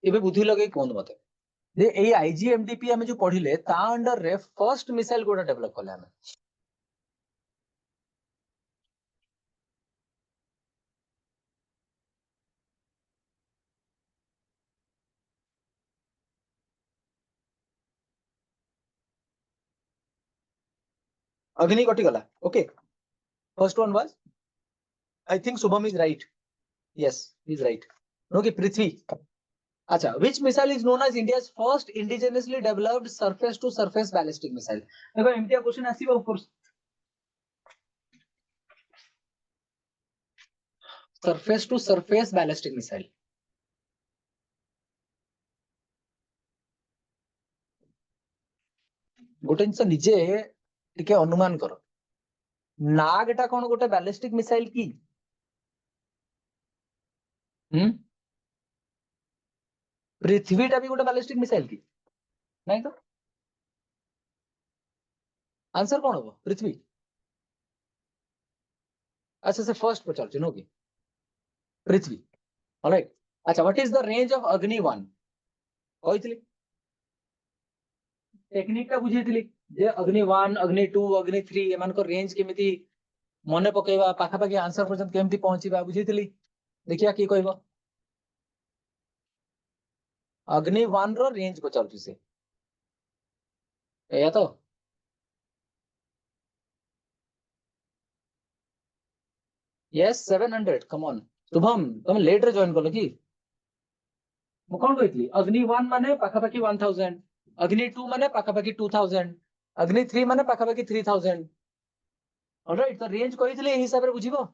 एबे बुद्धि लगे कोन मते. जे ए आईजीएमडीपी हमें जो पढ़िले ता अंडर रे फर्स्ट मिसाइल कोटा डेवलप करले हमें. अग्नि कटि गला. Okay, first one was I think Shubham is right. Yes, he is right. Okay, Prithvi. अच्छा, which missile is known as India's first indigenously developed surface to surface ballistic missile? देखो एमटीआ question आसीबो of course. surface to surface ballistic missile. गोटे जिनस निजे टिके अनुमान करो. नाग एटा कोन गोटे बैलिस्टिक मिसाइल की? पृथ्वीटा भी गोटे बैलिस्टिक मिसाइल की? नहीं तो आंसर कौन होगा? पृथ्वी. अच्छा से फर्स्ट पचार नो की पृथ्वी. ऑलराइट. अच्छा, what is the range of अग्नि 1? କହିଥିଲି टेक्निक टा बुझेइथिली जे अग्नि 1 अग्नि 2 अग्नि 3 एमान को रेंज केमिति मने पकेबा पाखा पाखी आंसर पर्यंत केमिति पहुंचीबा बुझेइथिली देखिया की कहबो अग्नि 1 रो रेंज पचाउची से एया तो यस 700 कम ऑन शुभम तुम लेट रे जॉइन करलो की मु कोन कहइतली अग्नि 1 माने पाखा पाखी 1000 अग्नि 2 माने पाखा पाखी 2000 अग्नि 3 माने पाखा पाखी 3000 ऑलराइट तो रेंज कहइतली ए हिसाब रे बुझिबो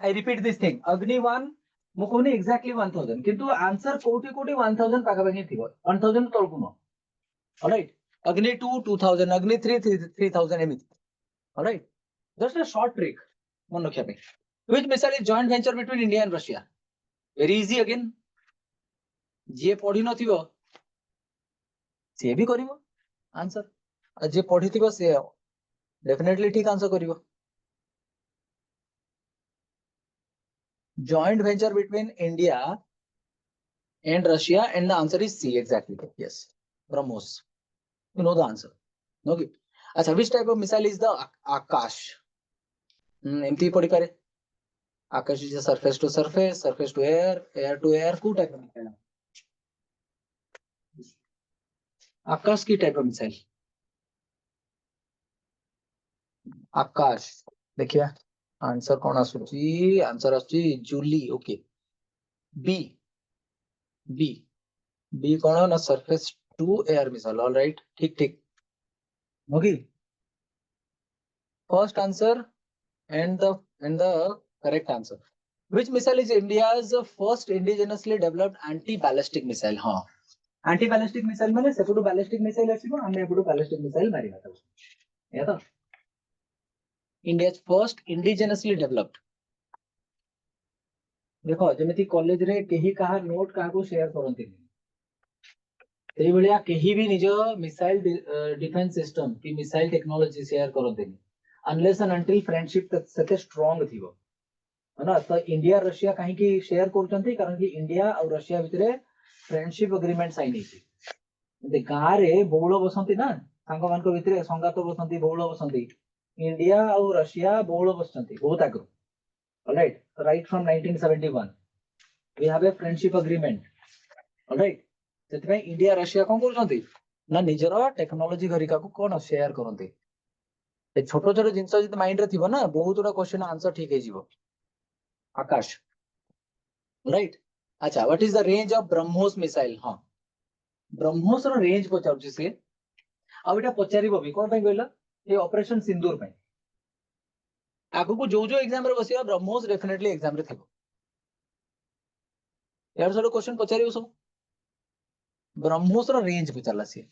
आई रिपीट दिस थिंग अग्नि 1 मु कहनी एक्जेक्टली 1000 किंतु आंसर कोटी कोटी 1000 पाखा पाखी थिबो 1000 तळकु न ऑलराइट अग्नि 2 2000 अग्नि 3 3000 एमिति all right just a short trick मन रखिया पे which missile is joint venture between India and Russia very easy again जे पढ़ी नथिबो से भी करिवो आंसर आ जे पढ़िथिबो से डेफिनेटली ठीक answer करिवो joint venture between India and Russia, and the answer is C exactly. Yes, BrahMos. You know the answer. Okay. अच्छा, which type of missile is the Akash? एमती पढ़ी पारे. Akash is a surface to surface, surface to air, air to air. कौन type of missile? आकाश की type of missile. आकाश. देखिए. Answer कौन आसुची answer आसुची जूली ओके बी कौन ना surface to air missile alright ठीक ठीक okay first answer and the correct answer which missile is India's first indigenously developed anti ballistic missile हां एंटी बैलिस्टिक मिसाइल माने सेपटू बैलिस्टिक मिसाइल आसीबो हम एपटू बैलिस्टिक मिसाइल मारिबा त या तो India's first indigenously developed देखो जमिति कॉलेज रे केही कहा नोट कहा को शेयर करंती एई बलिया केही भी निज मिसाइल डिफेंस सिस्टम की मिसाइल टेक्नोलॉजी शेयर करंती अनलेस एंड अंटिल फ्रेंडशिप सते स्ट्रांग थिबो है तो इंडिया रशिया कहीं की शेयर करचंती कारण कि इंडिया और रशिया भितरे फ्रेंडशिप एग्रीमेंट साइन हेछि गाँ रे बहुल बसंती ना सांग मान भितरे संगात बसंती बहुल बसंती इंडिया और रशिया बहुल बसंती बहुत आगु alright right from 1971 we have a friendship agreement alright सेति में इंडिया रशिया कोन करचंती ना निजर टेक्नोलॉजी घरिका को कोन शेयर करंती ए छोटो छोटो जिंस जति माइंड रे थिबो ना बहुत उडा क्वेश्चन आंसर ठीक हे जिवो आकाश राइट अच्छा what is the range of BrahMos missile हां ब्रह्मोस रो रेंज पचाउची से आ एटा पचारिबो भी कोन पय कहला ये ऑपरेशन सिंदूर पे आगु को जो एग्जाम रे बसिया ब्रह्मोस डेफिनेटली एग्जाम रे थिबो यार सरो क्वेश्चन पचारियो सब ब्रह्मोस रो रेंज पचारला से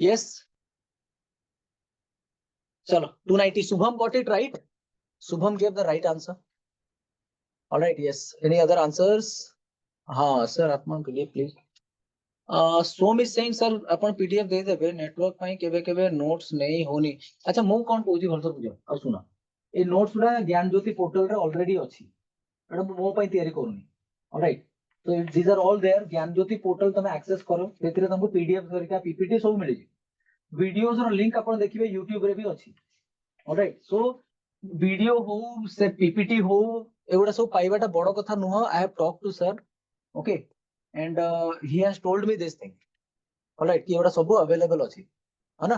यस चलो 290 Shubham got it right Shubham gave the right answer all right yes any other answers हां सर आपन के लिए please Som is saying sir अपन पीडीएफ दे देबे नेटवर्क पई केबे केबे नोट्स नहीं होनी अच्छा मु कोन पूजी भरसर बुझो आ सुना ए नोट्स उडा ज्ञान ज्योति पोर्टल रे ऑलरेडी अछि एटा मो पई तयारी करनी ऑलराइट तो दीस आर ऑल देयर ज्ञान ज्योति पोर्टल तमे एक्सेस करो सेतिरे तुमको पीडीएफ करके पीपीटी सब मिले वीडियोस रो लिंक अपन देखिबे YouTube रे भी अछि ऑलराइट सो वीडियो हो से पीपीटी हो एगुडा सब पाइबाटा बड़ कथा नुह I have talk to sir okay and he has told me this thing all right कि एवडा सब अवेलेबल अछि है ना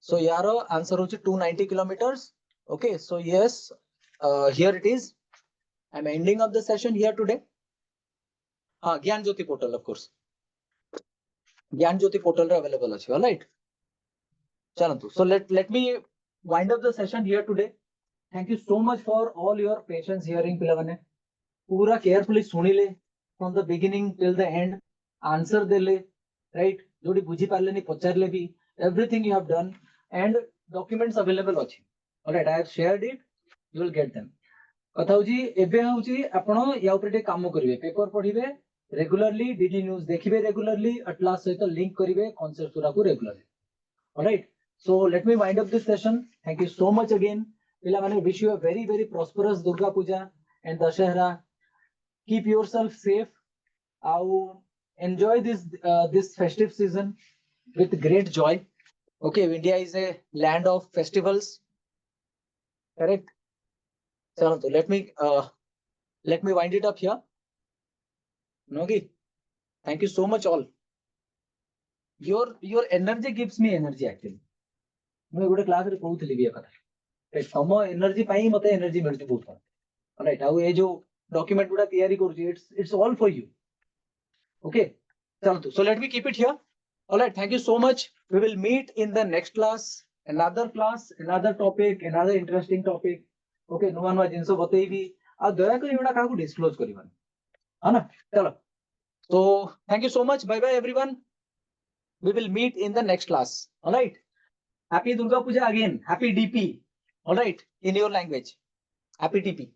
सो यार आंसर होची 290 kilometres okay so yes here it is I am ending of the session here today हां Gyan Jyoti portal of course Gyan Jyoti portal रे available अछि ऑल राइट चलंतु so let me wind up the session here today thank you so much for all your patience hearing पिला माने पूरा carefully सुनिले from the beginning till the end answer dele right jodi bujhi parle ni pacharle bhi everything you have done and documents available achi all right I have shared it you will get them कथा होची एबे होची आपण या ऊपर टे काम करिवे पेपर पढिबे रेगुलरली डीडी न्यूज़ देखिबे रेगुलरली अटलास सहित लिंक करिवे कांसेप्ट सुरा को regularly all right so let me wind up this session thank you so much again ପିଲାମାନେ wish you a very very prosperous Durga Puja and Dashahara. Keep yourself safe. ଆଉ enjoy this festive season with great joy. Okay, India is a land of festivals. Correct. So let me wind it up here. Nogi, thank you so much all. Your energy gives me energy actually. ମୁଁ ଗୋଟେ କ୍ଲାସରେ କହୁଥିଲି ବି ଏ କଥା ତମ energy ପାଇଁ ମତେ energy ମିଳୁଛି ବହୁତ ରାଇଟ୍ ଆଉ ଏ ଯୋଉ ଡକ୍ୟୁମେଣ୍ଟ ଗୁଡା ତିଆରି କରୁଛି it's all for you. Okay, ଚାଲନ୍ତୁ. So let me keep it here. All right, thank you so much. We will meet in the next class, another topic, another interesting topic. Okay, ନୂଆ ନୂଆ ଜିନିଷ ବତେଇବି ଆଉ ଦୟାକରି ଏଗୁଡା କାହାକୁ ଡିସକ୍ଲୋଜ କରିବାନି ହଁ ନା ଚलो. So thank you so much. Bye bye everyone. We will meet in the next class. All right. Happy Durga Puja again. Happy DP. All right. In your language. Happy DP.